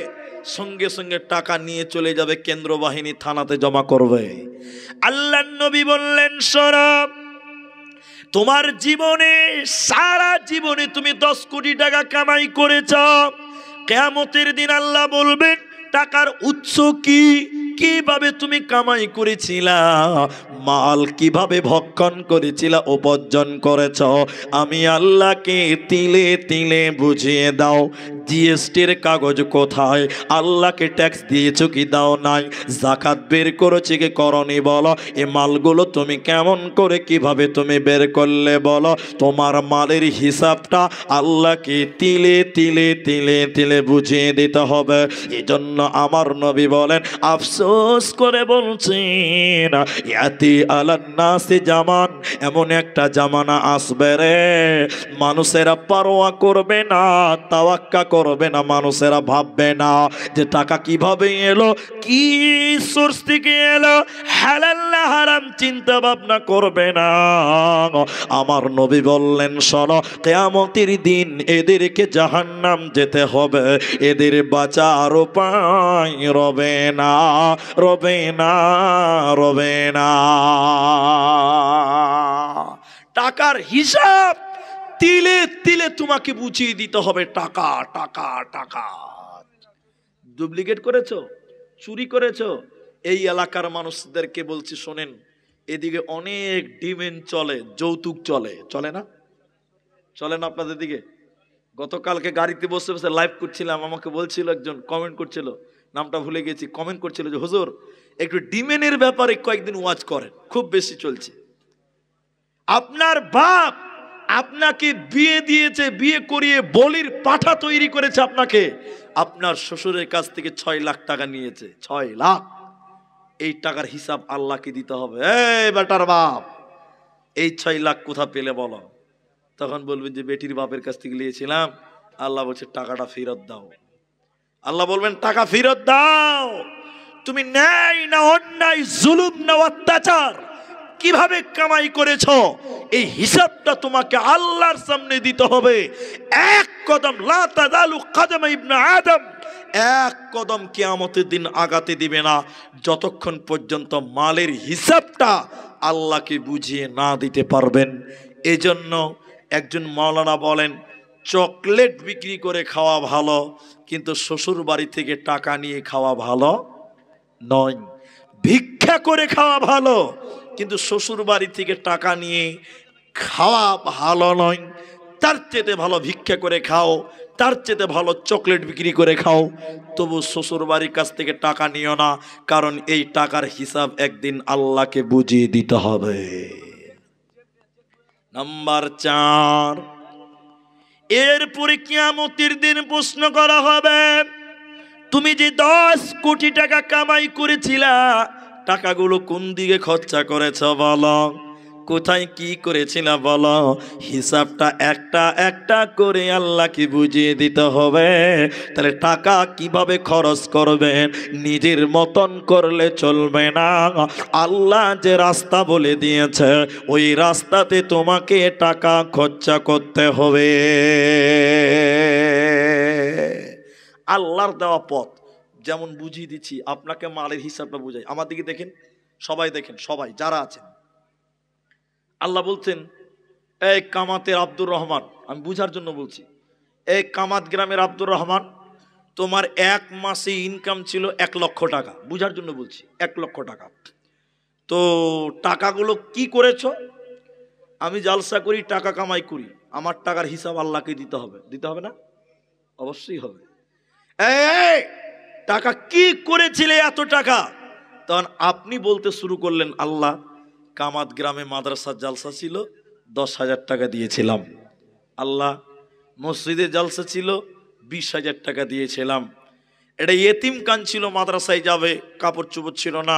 Speaker 2: সঙ্গে সঙ্গে টাকা নিয়ে চলে যাবে, কেন্দ্র বাহিনী থানাতে জমা করবে। আল্লাহর নবী বললেন শোনো, তোমার জীবনে, সারা জীবনে তুমি 10 কোটি টাকা কামাই করেছ, কিয়ামতের দিন আল্লাহ বলবেন টাকার উৎস কি, কিভাবে তুমি কামাই করেছিলা, মাল কিভাবে ভক্ষণ করেছিলা, উপার্জন করেছ, আমি আল্লাহকে তিলে তিলে বুঝিয়ে দাও। জিএসটির কাগজ কোথায়, আল্লাহকে ট্যাক্স দিয়েছো কি দাও নাই, যাকাত বের করেছি কি করনি বলো, এই মালগুলো তুমি কেমন করে কিভাবে তুমি বের করলে বলো। তোমার মালের হিসাবটা আল্লাহকে তিলে তিলে তিলে তিলে বুঝিয়ে দিতে হবে। এই জন্য আমার নবী বলেন, আফসোস করে বলছেন, ইয়াতি আলান নাসি জামান, এমন একটা জামানা আসবে রে মানুষেরা পারোয়া করবে না, তাওয়াক্কা করবে না, মানুষেরা ভাববে না যে টাকা কিভাবে এলো, কি সোর্স থেকে এলো, হালাল না হারাম চিন্তা ভাবনা করবে না। আমার নবী বললেন শোনো, কিয়ামতের দিন এদেরকে জাহান্নাম যেতে হবে, এদের বাঁচার উপায় রবে না, রবে না, রবে না। টাকার হিসাব তিলে তিলে তোমাকে বুঝিয়ে দিতে হবে। টাকা টাকা টাকা। ডুপ্লিকেট করেছো, চুরি করেছো, এই এলাকার মানুষদেরকে বলছি শোনেন, এদিকে অনেক ডিমেন চলে, যৌতুক চলে, চলে না? চলে না আপনাদের দিকে? গতকালকে গাড়িতে বসে বসে লাইভ করছিলাম, আমাকে বলছিল একজন, কমেন্ট করছিল, নামটা ভুলে গেছি, কমেন্ট করছিল যে হুজুর একটু ডিমেনের ব্যাপারে কয়েকদিন ওয়াজ করেন, খুব বেশি চলছে। আপনার বাপ আপনাকে বিয়ে দিয়েছে, বিয়ে করিয়ে বলির পাঠা তৈরি করেছে আপনাকে, আপনার শ্বশুরের কাছ থেকে 6 লাখ টাকা নিয়েছে, 6 লাখ। এই টাকার হিসাব আল্লাহকে দিতে হবে। এই বেটার বাপ, এই 6 লাখ কোথা পেলে বলো? তখন বলবেন যে বেটির বাপের কাছ থেকে নিয়েছিলাম। আল্লাহ বলছে টাকাটা ফেরত দাও। আল্লাহ বলবেন টাকা ফেরত দাও। তুমি ন্যায় না অন্যায়, জুলুম না অত্যাচার কিভাবে কামাই করেছো, এই হিসাবটা তোমাকে আল্লাহর সামনে দিতে হবে। এক কদম লা তাযালু কদম ইবনে আদম, এক কদম কিয়ামতের দিন আগাতে দিবে না যতক্ষণ পর্যন্ত মালের হিসাবটা আল্লাহকে বুঝিয়ে না দিতে পারবেন। এজন্য একজন মাওলানা বলেন, চকলেট বিক্রি করে খাওয়া ভালো, কিন্তু শ্বশুর বাড়ি থেকে টাকা নিয়ে খাওয়া ভালো নয়। ভিক্ষা করে খাওয়া ভালো, কিন্তু শ্বশুর বাড়ি থেকে টাকা নিয়ে খাওয়া ভালো নয়। তার চেয়ে ভালো ভিক্ষা করে খাও, তার চেয়ে ভালো চকলেট বিক্রি করে খাও, তবু শ্বশুর বাড়ির কাছ থেকে টাকা নিও না, কারণ এই টাকার হিসাব একদিন আল্লাহকে বুঝিয়ে দিতে হবে। নাম্বার 4, এরপরে কিয়ামতের দিন প্রশ্ন করা হবে, তুমি যে 10 কোটি টাকা কামাই করেছিলা, টাকাগুলো কোন দিকে খরচা করেছ বলো, কোথায় কি করেছিলা বলো। হিসাবটা একটা একটা করে আল্লাহকে বুঝিয়ে দিতে হবে। তাহলে টাকা কিভাবে খরচ করবেন, নিজের মতন করলে চলবে না। আল্লাহ যে রাস্তা বলে দিয়েছে, ওই রাস্তাতে তোমাকে টাকা খরচা করতে হবে। আল্লাহর দেওয়া পথ যেমন বুঝিয়ে দিচ্ছি, আপনাকে মালের হিসাবটা বুঝাই। আমার দিকে দেখেন, সবাই দেখেন, সবাই যারা আছেন। আল্লাহ বলছেন, এই কামাতের আব্দুর রহমান, আমি বুঝার জন্য বলছি, এই কামাত গ্রামের আব্দুর রহমান, তোমার 1 মাসে ইনকাম ছিল 1 লক্ষ টাকা। বুঝার জন্য বলছি, 1 লক্ষ টাকা। তো টাকাগুলো কি করেছো? আমি জালসা করি, টাকা কামাই করি, আমার টাকার হিসাব আল্লাহকে দিতে হবে। দিতে হবে না? অবশ্যই হবে। এই টাকা কি করেছিলে এত টাকা? তখন আপনি বলতে শুরু করলেন, আল্লাহ কামাত গ্রামে মাদ্রাসার জালসা ছিল, 10,000 টাকা দিয়েছিলাম। আল্লাহ মসজিদে জালসা ছিল, 20,000 টাকা দিয়েছিলাম। এটা ইয়েতিম কান ছিল, মাদ্রাসায় যাবে, কাপড় চোপড় ছিল না,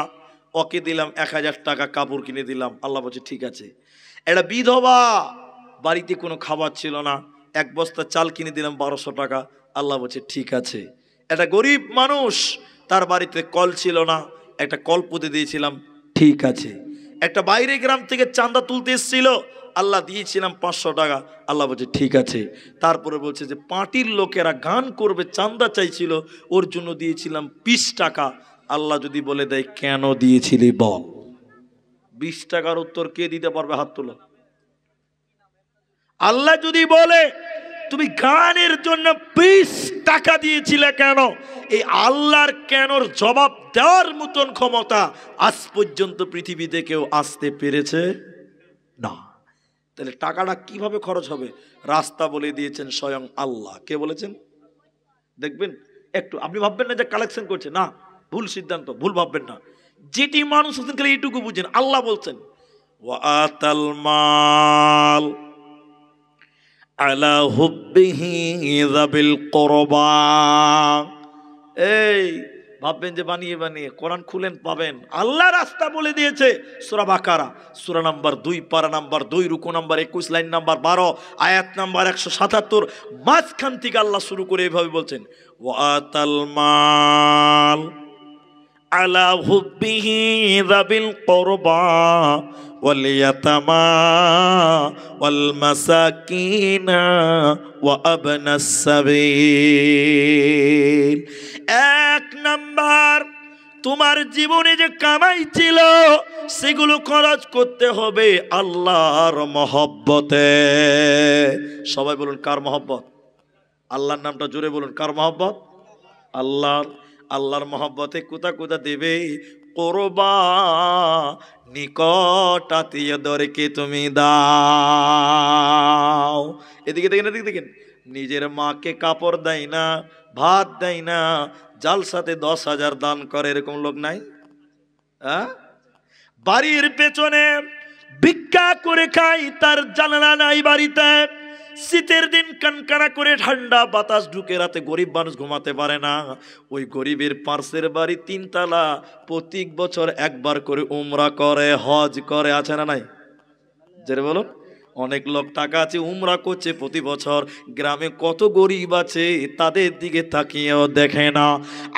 Speaker 2: ওকে দিলাম 1000 টাকা, কাপড় কিনে দিলাম। আল্লাহ বলছে ঠিক আছে। এটা বিধবা, বাড়িতে কোনো খাবার ছিল না, 1 বস্তা চাল কিনে দিলাম 1200 টাকা। আল্লাহ বলছে ঠিক আছে। একটা গরিব মানুষ, তার বাড়িতে কল ছিল না, একটা কল পুঁতে দিয়েছিলাম, ঠিক আছে। একটা বাইরে গ্রাম থেকে চাঁদা তুলতে এসেছিল, আল্লাহ দিয়েছিলাম 500 টাকা। আল্লাহ বলছে ঠিক আছে। তারপরে বলছে যে পার্টির লোকেরা গান করবে, চাঁদা চাইছিল, ওর জন্য দিয়েছিলাম 20 টাকা। আল্লাহ যদি বলে দেয় কেন দিয়েছিলি বল, 20 টাকার উত্তর কে দিতে পারবে? হাত তোলো। আল্লাহ যদি বলে তুমি গানের জন্য 20 টাকা দিয়েছিলে কেন, এই আল্লাহর কেনর জবাব দেওয়ার মতন ক্ষমতা আজ পর্যন্ত পৃথিবীতে কেউ আসতে পেরেছে না। তাহলে টাকাটা কিভাবে খরচ হবে? রাস্তা বলে দিয়েছেন স্বয়ং আল্লাহ। কে বলেছেন? দেখবেন একটু, আপনি ভাববেন না যে কালেকশন করছে, না, ভুল সিদ্ধান্ত, ভুল ভাববেন না। যেটি মানুষ আছেন খালি এইটুকু বুঝেন, আল্লাহ বলছেন ওয়াতাল মাল আলা হুব্বিহি যাবিল কুরবা। এই ভাববেন যে বানিয়ে বানিয়ে, কোরআন খুলেন পাবেন, আল্লাহ রাস্তা বলে দিয়েছে। সূরা বাকারা, সূরা নাম্বার 2, পারা নাম্বার 2, রুকু নাম্বার 21, লাইন নাম্বার 12, আয়াত নাম্বার 177, মাঝখান থেকে আল্লাহ শুরু করে এইভাবে বলছেন ওয়াতাল মাল আলা হুব্বিহি যাবিল কুরবা ওয়াল ইয়াতামা ওয়াল মাসাকিনা ওয়া আবনাস সাবিল। 1 নাম্বার, তোমার জীবনে যে কামাই ছিল সেগুলো খরচ করতে হবে আল্লাহর মহব্বতে। সবাই বলুন কার মহব্বত? আল্লাহর নামটা জোরে বলুন, কার মহব্বত? আল্লাহর। আল্লাহর মহব্বতে কোথা কোথা দেবে কোরবা, নিকট আত্মীয়দেরকে তুমি দাও। এদিকে দেখেন, এদিকে দেখেন, নিজের মাকে কাপড় দেয় না, ভাত দেয় না, জালসাতে 10,000 দান করে, এরকম লোক নাই? বাড়ির পেছনে ভিক্ষা করে খাই, তার জানালা নাই বাড়িতে। শীতের দিন কানকানা করে ঠান্ডা বাতাস ঢুকে, রাতে গরিব মানুষ ঘুমাতে পারে না। ওই গরিবের পার্শ্বের বাড়ি 3 তলা, প্রত্যেক বছর একবার করে উমরা করে, হজ করে, আছে না নাই? যেটা বলো, অনেক লোক টাকা আছে, উমরা করছে প্রতি বছর। গ্রামে কত গরিব আছে, তাদের দিকে তাকিয়েও দেখে না।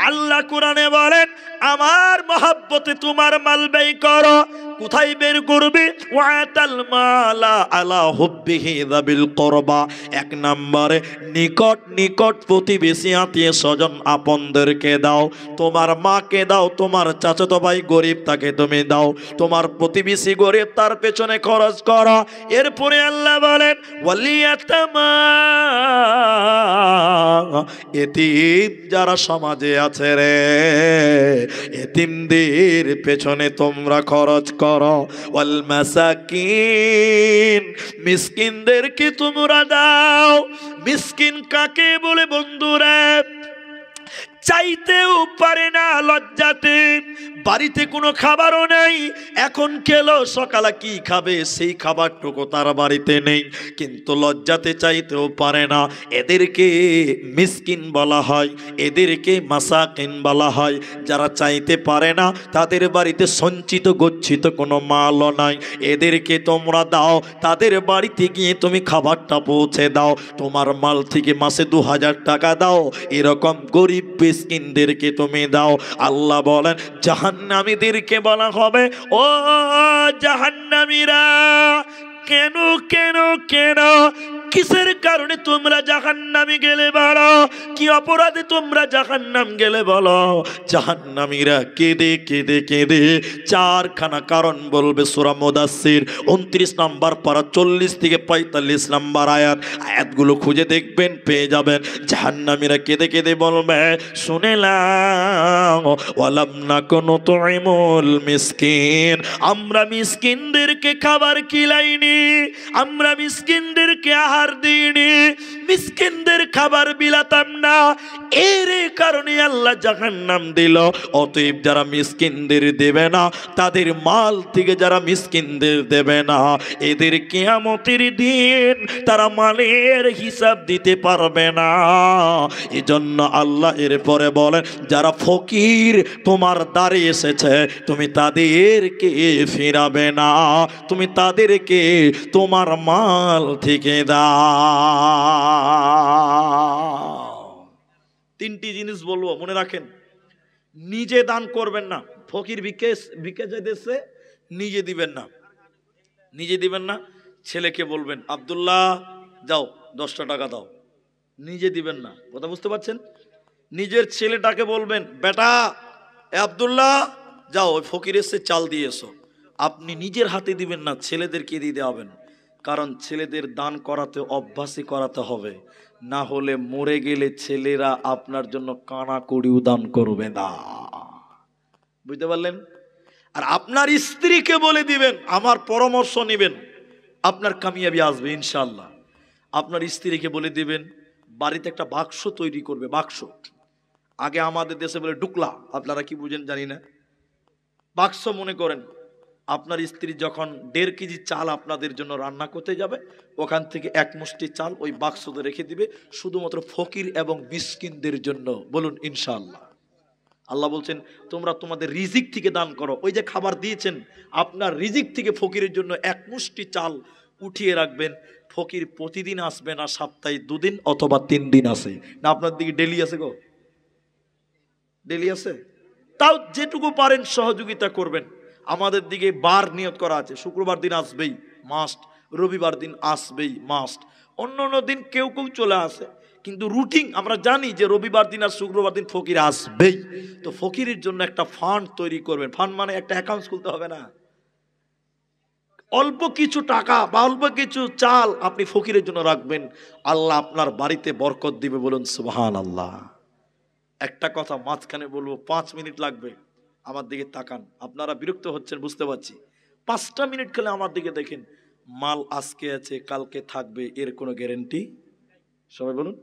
Speaker 2: আল্লাহ কোরআনে বলেন, আমার মহাব্বতে তোমার মাল ব্যয় করো। কোথায় বের করবে? ওয়াতাল মালা আলা হুব্বিহি যাবিল কুরবা। 1 নম্বরে নিকট নিকট প্রতিবেশী, আত্মীয় স্বজন, আপনদেরকে দাও। তোমার মাকে দাও, তোমার চাচাতো ভাই গরিব, তাকে তুমি দাও। তোমার প্রতিবেশী গরিব, তার পেছনে খরচ করো। এরপরে আল্লাহ বলেন, ওয়ালিয়াতামা, এতিম যারা সমাজে আছে রে, এতিমদের পেছনে তোমরা খরচ করো। ওয়াল মাসাকিন, মিসকিনদেরকে তোমরা দাও। মিসকিন কাকে বলে বন্ধুরা? চাইতেও পারে না লজ্জাতে, বাড়িতে কোনো খাবারও নেই, এখন খেলো, সকালে কি খাবে সেই খাবারটুকু তার বাড়িতে নেই, কিন্তু লজ্জাতে চাইতেও পারে না। এদেরকে মিসকিন বলা হয়, এদেরকে মাসাকিন বলা হয়। যারা চাইতে পারে না, তাদের বাড়িতে সঞ্চিত গচ্ছিত কোনো মালও নাই, এদেরকে তোমরা দাও। তাদের বাড়িতে গিয়ে তুমি খাবারটা পৌঁছে দাও। তোমার মাল থেকে মাসে 2000 টাকা দাও, এরকম গরিব মিসকিনদেরকে তুমি দাও। আল্লাহ বলেন, জাহান্নামীদেরকে বলা হবে, ও জাহান্নামীরা, কেন কেন কেন, কিসের কারণে তোমরা জাহান্নামে গেলে বলো? কি অপরাধে তোমরা জাহান্নাম গেলে বলো? জাহান্নামীরা কেঁদে কেঁদে কেঁদে 4খানা কারণ বলবে। সূরা মুদাসসির 29 নম্বর পারা 40 থেকে 45 নম্বর আয়াতগুলো খুঁজে দেখবেন, পেয়ে যাবেন। জাহান্নামীরা কেঁদে কেঁদে বলবে, শুনেলাম ওয়ালাম নাকুনু নুতঈমুল মিসকিন, আমরা মিসকিনদেরকে খাবার খিলাইনি, আমরা মিসকিনদেরকে আহার দিইনি, মিসকিনদের খাবার বিলাতাম না, এর কারণে আল্লাহ জাহান্নাম দিল। অতএব যারা মিসকিনদের দেবে না, তাদের মাল থেকে যারা মিসকিনদের দেবে না, এদের কিয়ামতের দিন তারা মালের হিসাব দিতে পারবে না। এজন্য আল্লাহ এরপরে বলেন, যারা ফকির তোমার দ্বারে এসেছে, তুমি তাদেরকে ফিরাবে না, তুমি তাদেরকে তোমার মাল থেকে দাও। 3টি জিনিস বলবো, মনে রাখেন। নিজে দান করবেন না, ফকির ভিক্ষে চাইতেছে, নিজে দিবেন না, নিজে দিবেন না। ছেলেকে বলবেন, আব্দুল্লাহ যাও 10টা টাকা দাও, নিজে দিবেন না। কথা বুঝতে পারছেন? নিজের ছেলেটাকে বলবেন, বেটা এ আব্দুল্লাহ যাও ওই ফকির এসে চাল দিয়ে এসো। আপনি নিজের হাতে দিবেন না, ছেলেদেরকে দিয়ে দেওয়াবেন। কারণ ছেলেদের দান করাতে অভ্যাসই করাতে হবে, না হলে মরে গেলে ছেলেরা আপনার জন্য কানা কড়িও দান করবে না। বুঝতে পারলেন? আর আপনার স্ত্রীকে বলে দিবেন, আমার পরামর্শ নেবেন, আপনার কামিয়াবি আসবে ইনশাআল্লাহ। আপনার স্ত্রীকে বলে দিবেন, বাড়িতে একটা বাক্স তৈরি করবে। বাক্স, আগে আমাদের দেশে বলে ডুকলা, আপনারা কি বুঝেন জানি না। বাক্স মনে করেন, আপনার স্ত্রী যখন 1.5 কেজি চাল আপনাদের জন্য রান্না করতে যাবে, ওখান থেকে 1 মুষ্টি চাল ওই বাক্সতে রেখে দিবে, শুধুমাত্র ফকির এবং মিসকিনদের জন্য। বলুন ইনশাআল্লাহ। আল্লাহ বলছেন, তোমরা তোমাদের রিজিক থেকে দান করো। ওই যে খাবার দিয়েছেন, আপনার রিজিক থেকে ফকিরের জন্য 1 মুষ্টি চাল উঠিয়ে রাখবেন। ফকির প্রতিদিন আসবে না, সপ্তাহে 2 দিন অথবা 3 দিন আসে না। আপনার দিকে ডেলি আসে গো? ডেলি আসে? তাও যেটুকু পারেন সহযোগিতা করবেন। আমাদের দিকে বার নিয়ত করা আছে, শুক্রবার দিন আসবেই মাস্ট, রবিবার দিন আসবেই মাস্ট। অন্য অন্য দিন কেউ কেউ চলে আসে, কিন্তু রুটিন আমরা জানি যে রবিবার দিন আর শুক্রবার দিন ফকির আসবেই। তো ফকিরের জন্য একটা ফান্ড তৈরি করবেন। ফান্ড মানে একটা অ্যাকাউন্ট খুলতে হবে না, অল্প কিছু টাকা বা অল্প কিছু চাল আপনি ফকিরের জন্য রাখবেন, আল্লাহ আপনার বাড়িতে বরকত দিবে। বলুন সুবহানাল্লাহ। একটা কথা মাঝখানে বলবো, 5 মিনিট লাগবে। আমার দিকে তাকান, আপনারা বিরক্ত হচ্ছেন বুঝতে পারছি। 5টা মিনিট খেলে আমার দিকে দেখেন, মাল আজকে আছে কালকে থাকবে, এর কোনো গ্যারেন্টি? সবাই বলুন।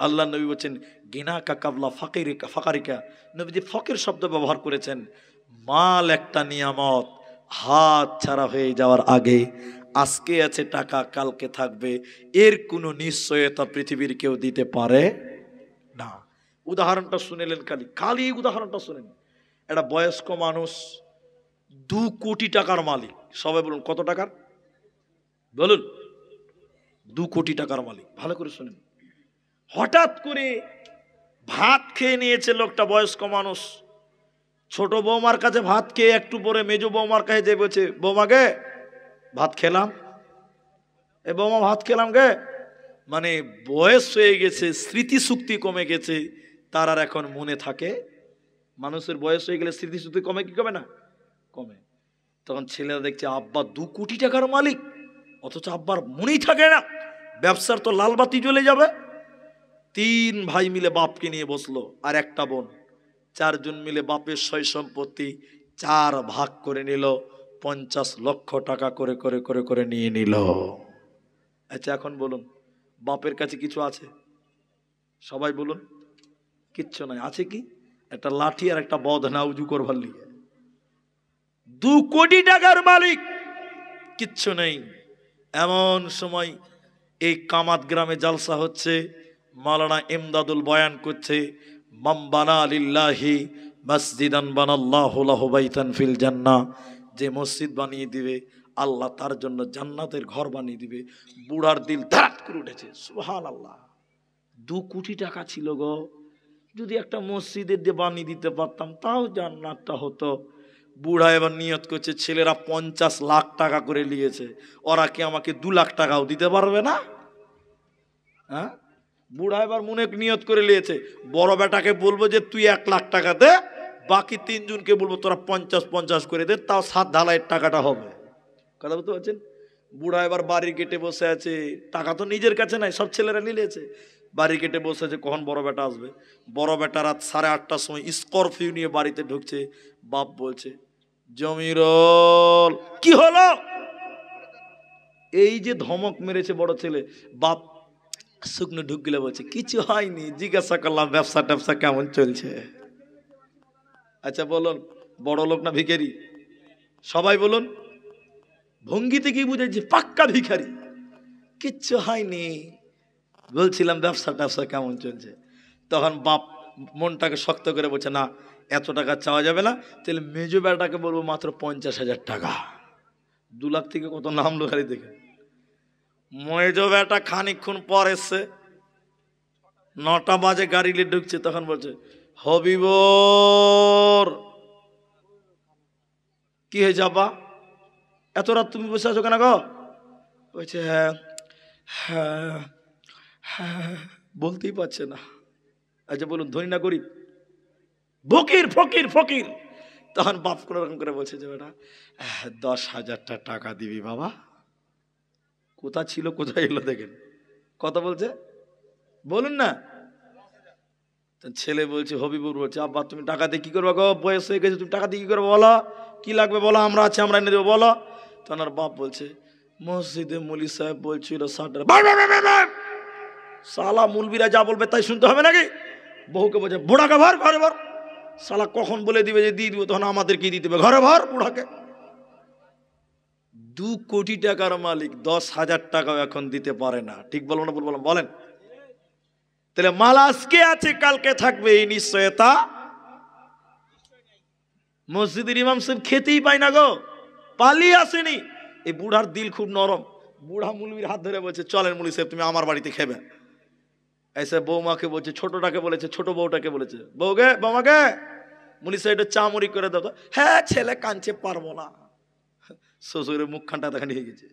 Speaker 2: আল্লাহ নবী বলছেন গিনা কাকাবলা ফাকারিকা, নবীজি ফকির শব্দ ব্যবহার করেছেন। মাল একটা নিয়ামত, হাত ছাড়া হয়ে যাওয়ার আগে আজকে আছে টাকা কালকে থাকবে, এর কোনো নিশ্চয়তা পৃথিবীর কেউ দিতে পারে না। উদাহরণটা শুনেলেন, খালি উদাহরণটা শুনেন। একটা বয়স্ক মানুষ 2 কোটি টাকার মালিক। সবাই বলুন কত টাকার? বলুন 2 কোটি টাকার মালিক। ভালো করে শুনেন। হঠাৎ করে ভাত খেয়ে নিয়েছে লোকটা, বয়স্ক মানুষ। ছোট বৌমার কাছে ভাত খেয়ে একটু পরে মেজো বৌমার কাছে যে বলছে, বৌমাকে ভাত খেলাম, এ বৌমা ভাত খেলাম গে। মানে বয়স হয়ে গেছে, স্মৃতিশক্তি কমে গেছে, তার আর এখন মনে থাকে। মানুষের বয়স হয়ে গেলে স্মৃতিশক্তি কমে কি কমে না? কমে। তখন ছেলেরা দেখছে আব্বা 2 কোটি টাকার মালিক, অথচ আব্বার মনেই থাকে না। ব্যবসার তো লালবাতি জ্বলে যাবে। 3 ভাই মিলে বাপকে নিয়ে বসলো, আর একটা বোন। 4 জন মিলে বাপের সয় সম্পত্তি 4 ভাগ করে নিল, 50 লক্ষ টাকা করে করে করে করে নিয়ে নিল। আচ্ছা এখন বলুন, বাপের কাছে কিছু আছে? সবাই বলুন কিচ্ছু নাই। আছে কি? একটা লাঠি আর একটা বদনা উজু করবার লিগে। 2 কোটি টাকার মালিক, কিচ্ছু নেই। এমন সময় এই কামাত গ্রামে জালসা হচ্ছে, মাওলানা ইমদাদুল বয়ান করছে, মাম বানা লিল্লাহি মসজিদান বানাল্লাহু লাহু বাইতান ফিল জান্নাহ, যে মসজিদ বানিয়ে দিবে আল্লাহ তার জন্য জান্নাতের ঘর বানিয়ে দিবে। বুড়ার দিল ধাত করে উঠেছে, সুবহানাল্লাহ। 2 কোটি টাকা ছিল গো, যদি একটা মসজিদের দিয়ে বানিয়ে দিতে পারতাম তাও জান্নাতটা হতো। বুড়া এবার নিয়ত করছে, ছেলেরা 50 লাখ টাকা করে নিয়েছে, ওরা কি আমাকে 2 লাখ টাকাও দিতে পারবে না? হ্যাঁ, বুড়া এবার মনে নিয়ত করে নিয়েছে, বড় বেটাকে বলবো যে তুই 1 লাখ টাকা দে, বাকি 3 জনকে বলবো তোরা 50-50 করে দে, তাও 7 ঢালাইয়ের টাকাটা হবে। কথা বুঝতে পারছেন? বুড়া এবার বাড়ির গেটে বসে আছে, টাকা তো নিজের কাছে নাই, সব ছেলেরা নিয়েছে। বাড়ির গেটে বসে আছে, কখন বড় বেটা আসবে। বড় বেটা রাত 8:30টার সময় স্করপিও নিয়ে বাড়িতে ঢুকছে। বাপ বলছে, জমিরুল কি হলো? এই যে ধমক মেরেছে বড় ছেলে, বাপ শুকনো ঢুক গেলে বলছে কিছু হয়নি, জিজ্ঞাসা করলাম ব্যবসা ট্যাবসা কেমন চলছে। আচ্ছা বলুন, বড় লোক না ভিখারি? সবাই বলুন। ভঙ্গিতে কি বুঝেছি? পাক্কা ভিখারি। কিচ্ছু হয়নি, বলছিলাম ব্যবসা ট্যাবসা কেমন চলছে। তখন বাপ মনটাকে শক্ত করে বলছে, না এত টাকা চাওয়া যাবে না, তাহলে মেজো বেটাকে বলবো মাত্র 50,000 টাকা। 2 লাখ থেকে কত নামলো খালি দেখে। মেজো বেটা খানিকক্ষণ পর এসছে, 9টা বাজে গাড়ি নিয়ে ঢুকছে, তখন বলছে, হবিবর কি হয়ে যাবা, এত রাত তুমি বসে আছো কেন গো? বলছে হ্যাঁ হ্যাঁ হ্যাঁ, বলতেই পারছে না। আচ্ছা বলুন, ধনী না গরিব? ফকির ফকির ফকির। তখন বাপ কোন রকম করে বলছে যে বেটা 10,000 টাকা দিবি বাবা। কোথা ছিল কোথায় এলো দেখেন, কথা বলছে, বলুন না। ছেলে বলছে, হবিবুর বলছে, আব্বা তুমি টাকা দিয়ে কি করবো গো, বয়স হয়ে গেছে, তুমি টাকা দিয়ে কি করবো বলো, কি লাগবে বলো, আমরা আছি, আমরা এনে দেবো বলো। তখন আর বাপ বলছে, মসজিদে মুলি সাহেব বলছিল 60। সালা মুলবিরা যা বলবে তাই শুনতে হবে নাকি? বহুকে বলছে বুড়াকে ভর ঘরে ভর। সালা কখন বলে দিবে যে দিয়ে দিব, তখন আমাদের কি দিতে হবে, ঘরে ভর বুড়াকে। 2 কোটি টাকার মালিক 10,000 টাকাও এখন দিতে পারে না। ঠিক বলবো না বলবো? বলেন। তাহলে মাল আজকে আছে কালকে থাকবে, এই নিশ্চয়তা মসজিদের ইমাম সাহেব খেতেই পায় না গো, পালিয়ে আসেনি। এই বুড়ার দিল খুব নরম। বুড়া মুলবির হাত ধরে বলছে, চলেন মুলি সাহেব তুমি আমার বাড়িতে খেবে। এসে বৌমাকে বলছে, ছোটটাকে বলেছে, ছোট বউটাকে বলেছে, বউকে বৌমাকে মুলি সাহেব চা মুড়ি করে দাও তো। হ্যাঁ ছেলে কাঁদছে, পারবো না। শ্বশুরের মুখখানটা দেখা নিয়ে গেছে।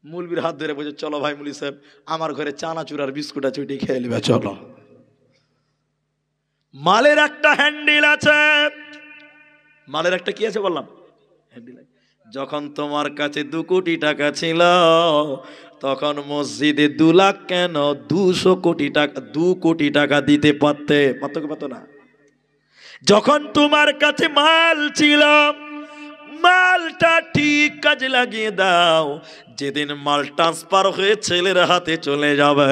Speaker 2: মুলবির হাত ধরে বলছে, চলো ভাই মুলি সাহেব, আমার ঘরে চানাচুর আর বিস্কুট আছে, ওইটাই খেয়ে নেবে চলো। মালের একটা হ্যান্ডেল আছে, মালের একটা কি আছে বললাম, হ্যান্ডেল। যখন তোমার কাছে 2 কোটি টাকা ছিল, তখন মসজিদে 2 লাখ কেন 200 কোটি টাকা, 2 কোটি টাকা দিতে পারতে, পারতো কি পারতো না?
Speaker 1: যখন তোমার কাছে মাল ছিল, মালটা ঠিক কাজে লাগিয়ে দাও। যেদিন মাল ট্রান্সফার হয়ে ছেলের হাতে চলে যাবে,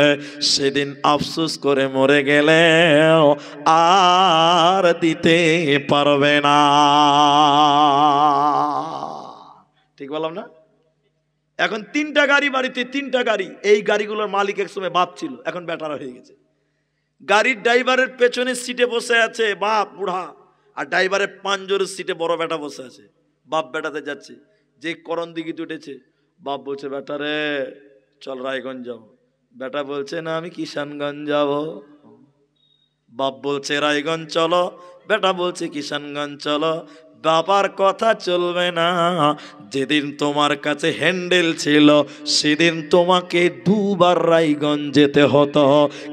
Speaker 1: সেদিন আফসোস করে মরে গেলে আর দিতে পারবে না। ঠিক বললাম না? এখন 3টা গাড়ি বাড়িতে, 3টা গাড়ি। এই গাড়িগুলোর মালিক একসময় বাপ ছিল, এখন বেটারা হয়ে গেছে। গাড়ির ড্রাইভারের পেছনের সিটে বসে আছে বাপ বুড়া, আর ড্রাইভারের পাঁজরের সিটে বড় বেটা বসে আছে। বাপ বেটাতে যাচ্ছে, যে করণ দিঘিতে উঠেছে, বাপ বলছে বেটা রে চল রায়গঞ্জ যাবো। বেটা বলছে না আমি কিষানগঞ্জ যাব। বাপ বলছে রায়গঞ্জ চলো, বেটা বলছে কিষানগঞ্জ চলো। বাবার কথা চলবে না। যেদিন তোমার কাছে হ্যান্ডেল ছিল, সেদিন তোমাকে 2বার রায়গঞ্জ যেতে হতো,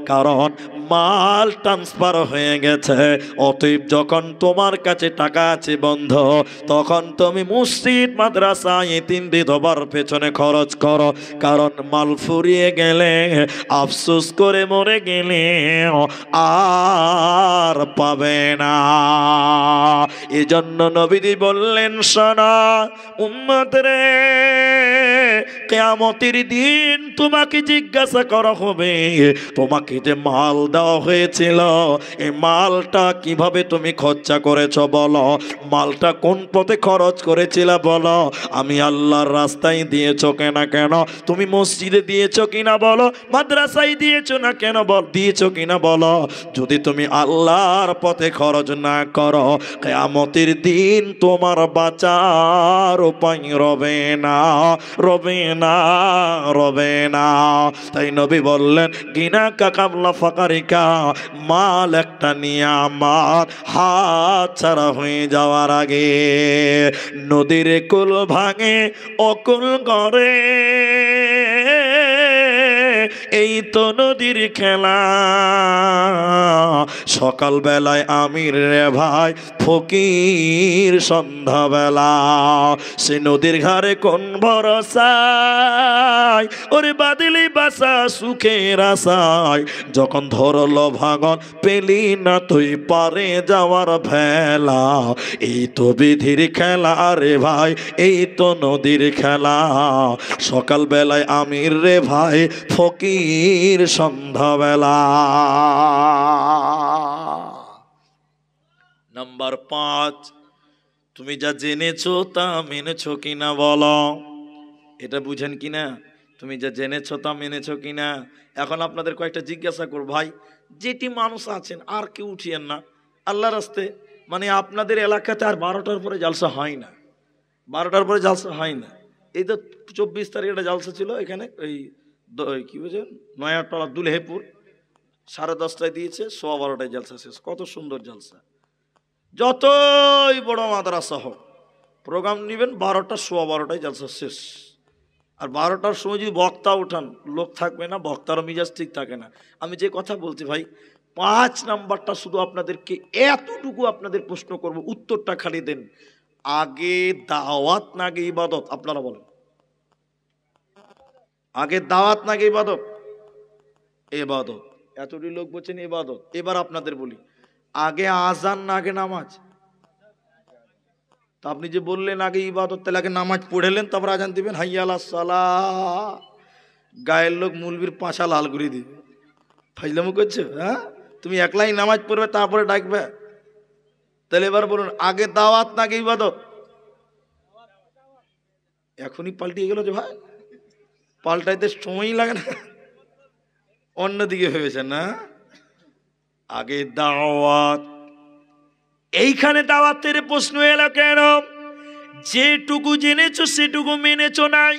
Speaker 1: কারণ মাল ট্রান্সফার হয়ে গেছে। অতএব যখন তোমার কাছে টাকা আছে বন্ধ, তখন তুমি মসজিদ মাদ্রাসা এতিম বিধবার পেছনে খরচ করো, কারণ মাল ফুরিয়ে গেলে, আফসোস করে মরে গেলে আর পাবে না। এজন্য নবীজি বললেন শোনো উম্মত রে, কিয়ামতের দিন তোমাকে জিজ্ঞাসা করা হবে, তোমাকে যে মাল দেওয়া হয়েছিল, এই মালটা কিভাবে তুমি খরচা করেছো বলো, মালটা কোন পথে খরচ করেছিল বলো, আমি আল্লাহর রাস্তায় দিয়েছো কিনা, কেন তুমি মসজিদে দিয়েছো কিনা বলো, মাদ্রাসায় দিয়েছো না কেন দিয়েছো কিনা বলো। যদি তুমি আল্লাহর পথে খরচ না করো, কিয়ামতের দিন তোমার বাঁচার উপায় রবে না, রবে না, রবে না। তাই নবী বললেন গিনা কাকাবলা ফাকারিকা, মাল একটা নিয়ামত, হাত ছাড়া হয়ে যাওয়ার আগে নদীর কুল ভাঙে অকুল করে, এই তো নদীর খেলা। সকাল বেলায় আমির রে ভাই ফকির সন্ধ্যাবেলা, সে নদীর ঘাড়ে কোন ভরসায়, ওরে বাদলি বাসা সুখের আশায়, যখন ধরল ভাঙন পেলি না তুই পারে যাওয়ার ভেলা, এই তো বিধির খেলা রে ভাই, এই তো নদীর খেলা। সকাল বেলায় আমির রে ভাই ফকির সন্ধ্যাবেলা। নাম্বার 5, তুমি যা জেনেছো তা মেনেছো কিনা বলো। এটা বুঝেন কিনা? তুমি যা জেনেছো তা মেনেছো কিনা। এখন আপনাদের কয়েকটা জিজ্ঞাসা করব ভাই, যেটি মানুষ আছেন আর কেউ উঠিয়েন না আল্লাহ রাস্তে, মানে আপনাদের এলাকাতে আর 12টার পরে জালসা হয় না, 12টার পরে জালসা হয় না। এই তো 24 তারিখ একটা জালসা ছিল এখানে, ওই কি বলছেন নয়াটলা দুলহেপুর, 10:30টায় দিয়েছে, 12:15টায় জালসা শেষ। কত সুন্দর জালসা। যতই বড় মাদ্রাসা হোক, প্রোগ্রাম নেবেন 12টা 12:15টায় জালসা শেষ। আর 12টার সময় যদি বক্তা ওঠান, লোক থাকবে না, বক্তারও মিজাজ ঠিক থাকে না। আমি যে কথা বলছি ভাই, 5 নাম্বারটা শুধু আপনাদেরকে এতটুকু আপনাদের প্রশ্ন করব, উত্তরটা খালি দেন। আগে দাওয়াত না আগে ইবাদত? আপনারা বলেন, আগে দাওয়াত না আগে ইবাদত? ইবাদত। এতটি লোক বলছেন ইবাদত। এবার আপনাদের বলি, আগে আজান না আগে নামাজ? তা আপনি যে বললেন আগে ইবাদত, তাহলে আগে নামাজ পড়েলেন তারপর আজান দিবেন, হাইয়া আলাস সালাহ। গায়ের লোক মুলবির পাশা লাল করে দিবে। ফাইজলামু করছো? হ্যাঁ, তুমি একলাই নামাজ পড়বে তারপরে ডাকবে? তাহলে এবার বলুন, আগে দাওয়াত না আগে ইবাদত? এখনই পাল্টিয়ে গেল যে ভাই, পাল্টাইতে সময়ই লাগে না, অন্যদিকে ভেবেছেন না? আগে দাওয়াত। এইখানে দাওয়াতের প্রশ্ন এলো কেন? যেটুকু জেনেছো সেটুকু মেনেছো নাই।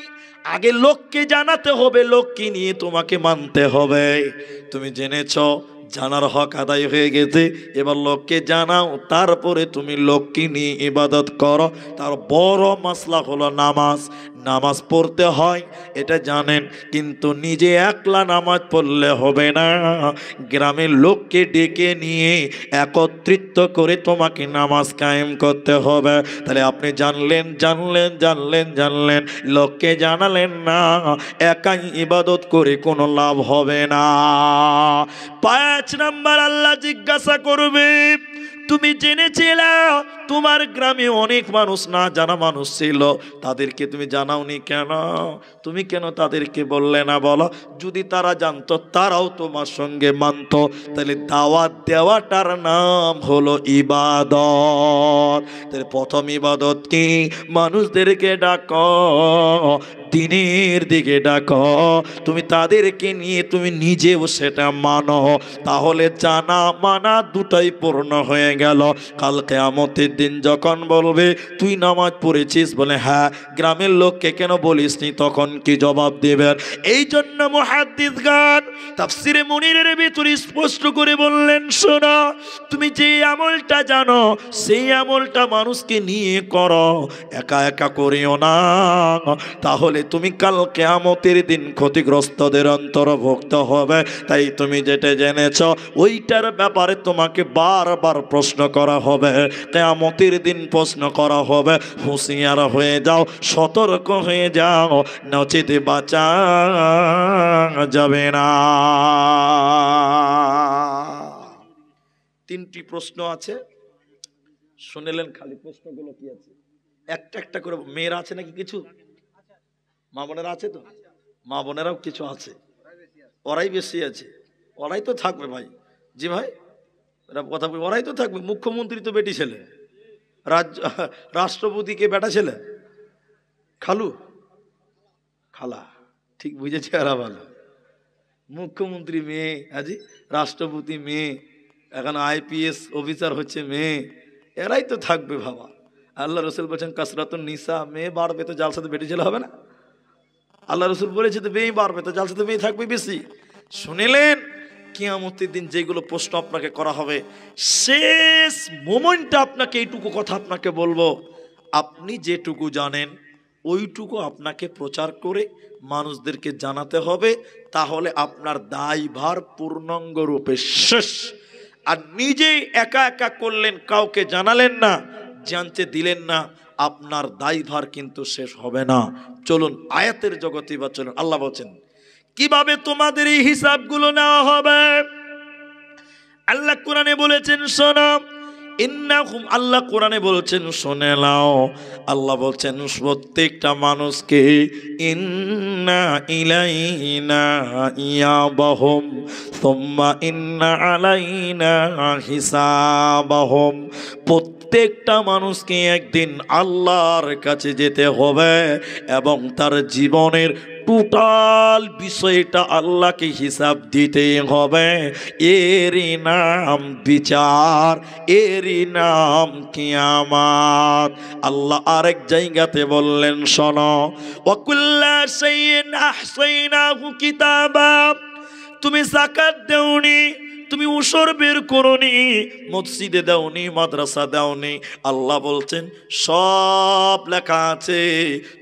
Speaker 1: আগে লোককে জানাতে হবে, লোককে নিয়ে তোমাকে মানতে হবে। তুমি জেনেছো, জানার হক আদায় হয়ে গেছে, এবার লোককে জানাও, তারপরে তুমি লোককে নিয়ে ইবাদত করো। তার বড় মাসলা হলো নামাজ। নামাজ পড়তে হয় এটা জানেন, কিন্তু নিজে একলা নামাজ পড়লে হবে না, গ্রামের লোককে ডেকে নিয়ে একত্রিত করে তোমাকে নামাজ কায়েম করতে হবে। তাহলে আপনি জানলেন জানলেন জানলেন জানলেন, লোককে জানালেন না, একাই ইবাদত করে কোনো লাভ হবে না। 5 নাম্বার আল্লাহ জিজ্ঞাসা করবে, তুমি জেনেছিলে তোমার গ্রামে অনেক মানুষ না জানা মানুষ ছিল, তাদেরকে তুমি জানাওনি কেন? তুমি কেন তাদেরকে বললে না? বলো, যদি তারা জানতো তারাও তোমার সঙ্গে মানতো। তাহলে দাওয়াত দেওয়াটার নাম হলো ইবাদত। তাহলে প্রথম ইবাদত কি? মানুষদেরকে ডাকো, দিনের দিকে ডাকো, তুমি তাদেরকে নিয়ে তুমি নিজেও সেটা মানো, তাহলে জানা মানা দুটাই পূর্ণ হয়ে গেল। কাল কিয়ামতের দিন যখন বলবে তুই নামাজ পড়েছিস, বলে হ্যাঁ, গ্রামের লোককে কেন বলিসনি, তখন কি জবাব দেবেন? এই জন্য মুহাদ্দিসগণ তাফসিরে মুনিরের ভিতরে স্পষ্ট করে বললেন, শোনো, তুমি যে আমলটা জানো সেই আমলটা মানুষকে নিয়ে করো, একা একা করিও না, তাহলে তুমি কাল কিয়ামতের দিন ক্ষতিগ্রস্তদের অন্তর্ভুক্ত হবে। তাই তুমি যেটা জেনেছ ওইটার ব্যাপারে তোমাকে বারবার প্রশ্ন করা হবে, কিয়ামতের দিন প্রশ্ন করা হবে। হুঁশিয়ার হয়ে যাও, সতর্ক হয়ে যাও, নচেত বাঁচা যাবে না। তিনটি প্রশ্ন আছে, শুনলেন? খালি প্রশ্নগুলো কি আছে? একটা একটা করে। মেয়েরা আছে নাকি কিছু? মা বোনেরা আছে তো? মা বোনেরাও কিছু আছে, ওরাই বেশি আছে। ওরাই তো থাকবে ভাই। জি ভাই, কথা বলি, ওরাই তো থাকবে। মুখ্যমন্ত্রী তো বেটি ছেলে, রাষ্ট্রপতিকে বেটা ছেলে, খালু খালা, ঠিক বুঝেছে? এরা ভালো। মুখ্যমন্ত্রী মেয়ে, আজি রাষ্ট্রপতি মেয়ে, এখন IPS অফিসার হচ্ছে মেয়ে, এরাই তো থাকবে বাবা। আল্লাহ রসুল বলছেন কাসরাতুন নিসা, মেয়ে বাড়বে তো জাল সাথে বেটি ছেলে হবে না? আল্লাহ রসুল বলেছে তো মেয়ে বাড়বে তো জাল সাথে মেয়ে থাকবে বেশি। শুনিলেন? কিয়ামতের দিন যেগুলো প্রশ্ন আপনাকে করা হবে, শেষ মোমেন্টে আপনাকে এইটুকু কথা আপনাকে বলবো, আপনি যেটুকু জানেন ওইটুকু আপনাকে প্রচার করে মানুষদেরকে জানাতে হবে, তাহলে আপনার দায়ভার পূর্ণাঙ্গ রূপে শেষ। আর নিজেই একা একা করলেন, কাউকে জানালেন না, জানতে দিলেন না, আপনার দায়ভার কিন্তু শেষ হবে না। চলুন আয়াতের জগতে বা চলুন। আল্লাহ বলছেন কিভাবে তোমাদের এই হিসাবগুলো নেওয়া হবে। আল্লাহ কোরআনে বলেছেন, শোনো, ইন্নাহুম, আল্লাহ কোরআনে বলছেন শুনে নাও, আল্লাহ বলছেন প্রত্যেকটা মানুষকে ইন্না ইলাইনা ইয়াবাহুম সুম্মা ইন্না আলাইনা হিসাবাহুম। প্রত্যেকটা মানুষকে একদিন আল্লাহর কাছে যেতে হবে এবং তার জীবনের টোটাল বিষয়টা আল্লাহকে হিসাব দিতেই হবে। এরই নাম বিচার, এরই নাম কিয়ামত। আল্লাহ আরেক জায়গাতে বললেন, শোনো, ওয়াকুল্লা শাইইন আহসাইনাহু কিতাবা। তুমি যাকাত দেওনি, তুমি উসর বের করোনি, মসজিদে দাওনি, মাদ্রাসা দাওনি, আল্লাহ বলছেন সব লেখা আছে।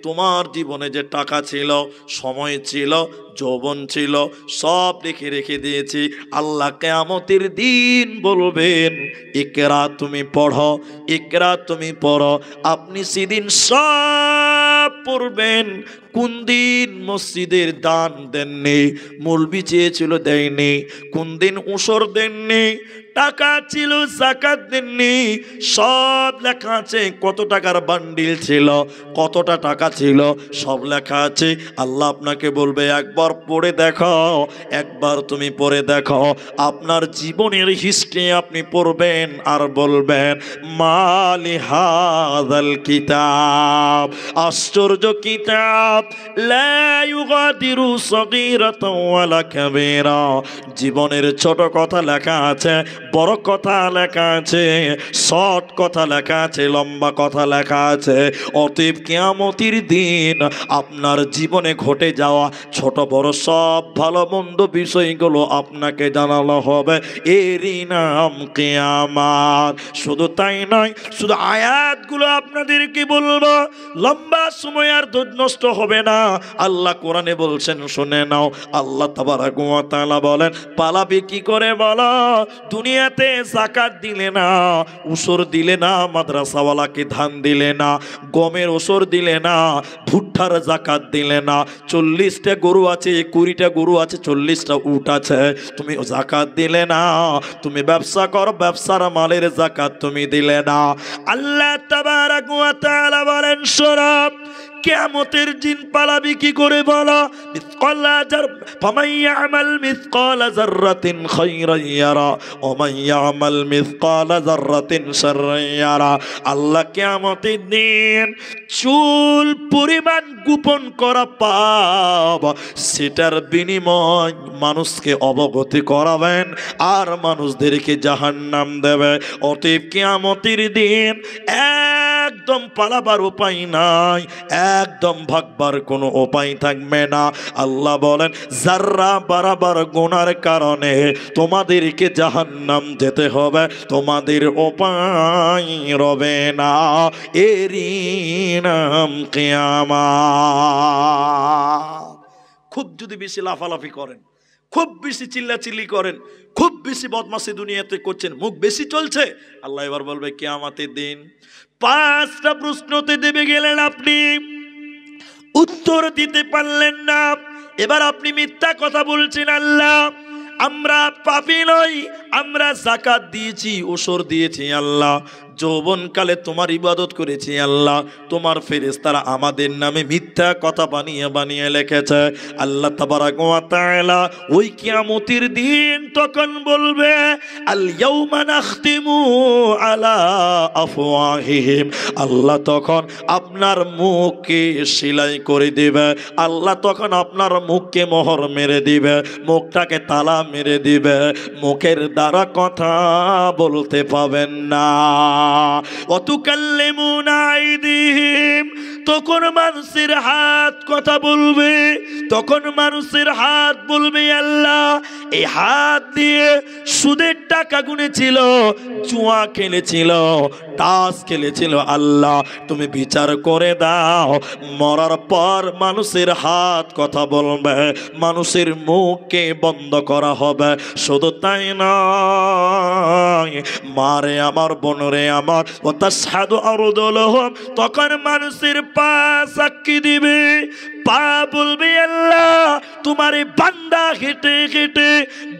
Speaker 1: তোমার জীবনে যে টাকা ছিল, সময় ছিল, যৌবন ছিল, সব লিখে রেখে দিয়েছি। আল্লাহ কিয়ামতের দিন বলবেন ইকরা, তুমি পড়ো, ইকরা, তুমি পড়ো। আপনি সেদিন সব পড়বেন। কোন দিন মসজিদের দান দেননি, মৌলবি চেয়েছিল দেয়নি, কোন দিন উসর দেননি, টাকা ছিল যাকাত দেননি, সব লেখা আছে। কত টাকার বান্ডিল ছিল, কতটা টাকা ছিল, সব লেখা আছে। আল্লাহ আপনাকে বলবে একবার পড়ে দেখো, একবার তুমি পড়ে দেখো। আপনার জীবনের হিস্ট্রি আপনি পড়বেন আর বলবেন মালি হাযাল কিতাব, আশ্চর্য কিতাব, লা ইউগাদিরু সগীরাতাও ওয়ালা কাবীরা। জীবনের ছোট কথা লেখা আছে, বড় কথা লেখা আছে, শর্ট কথা লেখা আছে, লম্বা কথা লেখা আছে। অতএব কিয়ামতের দিন আপনার জীবনে ঘটে যাওয়া ছোট বড় সব ভালো মন্দ বিষয়গুলো আপনাকে জানানো হবে। এরই নাম কিয়ামত। শুধু তাই নয়, শুধু আয়াতগুলো আপনাদেরকে বলবো, লম্বা সময় আর নষ্ট হবে না। আল্লাহ কোরআনে বলছেন শুনে নাও, আল্লাহ তাবারাক ওয়া তাআলা বলেন পালাবে কি করে বলো? দুনিয়া
Speaker 2: দুনিয়াতে যাকাত দিলে না, উসর দিলে না, মাদ্রাসাওয়ালাকে ধান দিলে না, গমের ওসর দিলে না, ভুট্টার যাকাত দিলে না, 40টা গরু আছে, 20টা গরু আছে, 40টা উট আছে, তুমি যাকাত দিলে না, তুমি ব্যবসা করো, ব্যবসার মালের যাকাত তুমি দিলে না। আল্লাহ তাবারাক ওয়া তাআলা বলেন শোনো, কিয়ামতের দিন পালাবি কি করে বলো? মিসকালা ফামান ইয়ামাল মিসকালা যাররাতিন খায়রান ইয়ারা ওয়া মান ইয়ামাল মিসকালা যাররাতিন শাররান ইয়ারা। আল্লাহ কিয়ামতের দিন চুল পরিমাণ গোপন করা পাপ, সেটার বিনিময় মানুষকে অবগতি করাবেন আর মানুষদেরকে জাহান্নাম দেবে। অতএব কিয়ামতের দিন একদম পালাবার উপায় নাই, একদম ভাগবার কোনো উপায় থাকবে না। আল্লাহ বলেন যাররা বারবার গুনার কারণে তোমাদেরকে জাহান্নাম যেতে হবে, তোমাদের উপায় রবে না, এরই নাম কিয়ামত। খুব যদি বেশি লাফালাফি করেন, খুব বেশি চিল্লাচিল্লি করেন, খুব বেশি বদমাশি দুনিয়াতে করছেন, মুখ বেশি চলছে, আল্লাহ এবার বলবে কিয়ামতের দিন 5টা প্রশ্নতে দেবে গেলেন, আপনি উত্তর দিতে পারলেন না, এবার আপনি মিথ্যা কথা বলছেন। আল্লাহ আমরা পাপী নই, আমরা যাকাত দিয়েছি, ওসর দিয়েছি, আল্লাহ যৌবনকালে তোমার ইবাদত করেছি, আল্লাহ তোমার ফেরেশতারা আমাদের নামে মিথ্যা কথা বানিয়ে বানিয়ে লিখেছে। আল্লাহ তাবারাক ওয়া তাআলা ওই কিয়ামতের দিন তখন বলবে আল ইয়াউমা নাখতিমু আলা আফওয়াহিহিম, আল্লাহ তখন আপনার মুখকে সেলাই করে দিবে, আল্লাহ তখন আপনার মুখকে মোহর মেরে দিবে, মুখটাকে তালা মেরে দিবে, মুখের দ্বারা কথা বলতে পাবেন না। ওয়াতুকাল্লিমুনা আইদিহিম, তখন মানুষের হাত কথা বলবে, তখন মানুষের হাত বলবে আল্লাহ এই হাত দিয়ে সুদের টাকা গুনেছিল, জুয়া খেলেছিল, তাস খেলেছিল, আল্লাহ তুমি বিচার করে দাও। মরার পর মানুষের হাত কথা বলবে, মানুষের মুখকে বন্ধ করা হবে। শুধু তাই নয়, মারে আমার, বোনরে আমার, ও তাশহাদু আরজুলুহুম, তখন মানুষের পা সাক্ষী দিবে, পা বলবে আল্লাহ তোমার বান্দা হেঁটে হেঁটে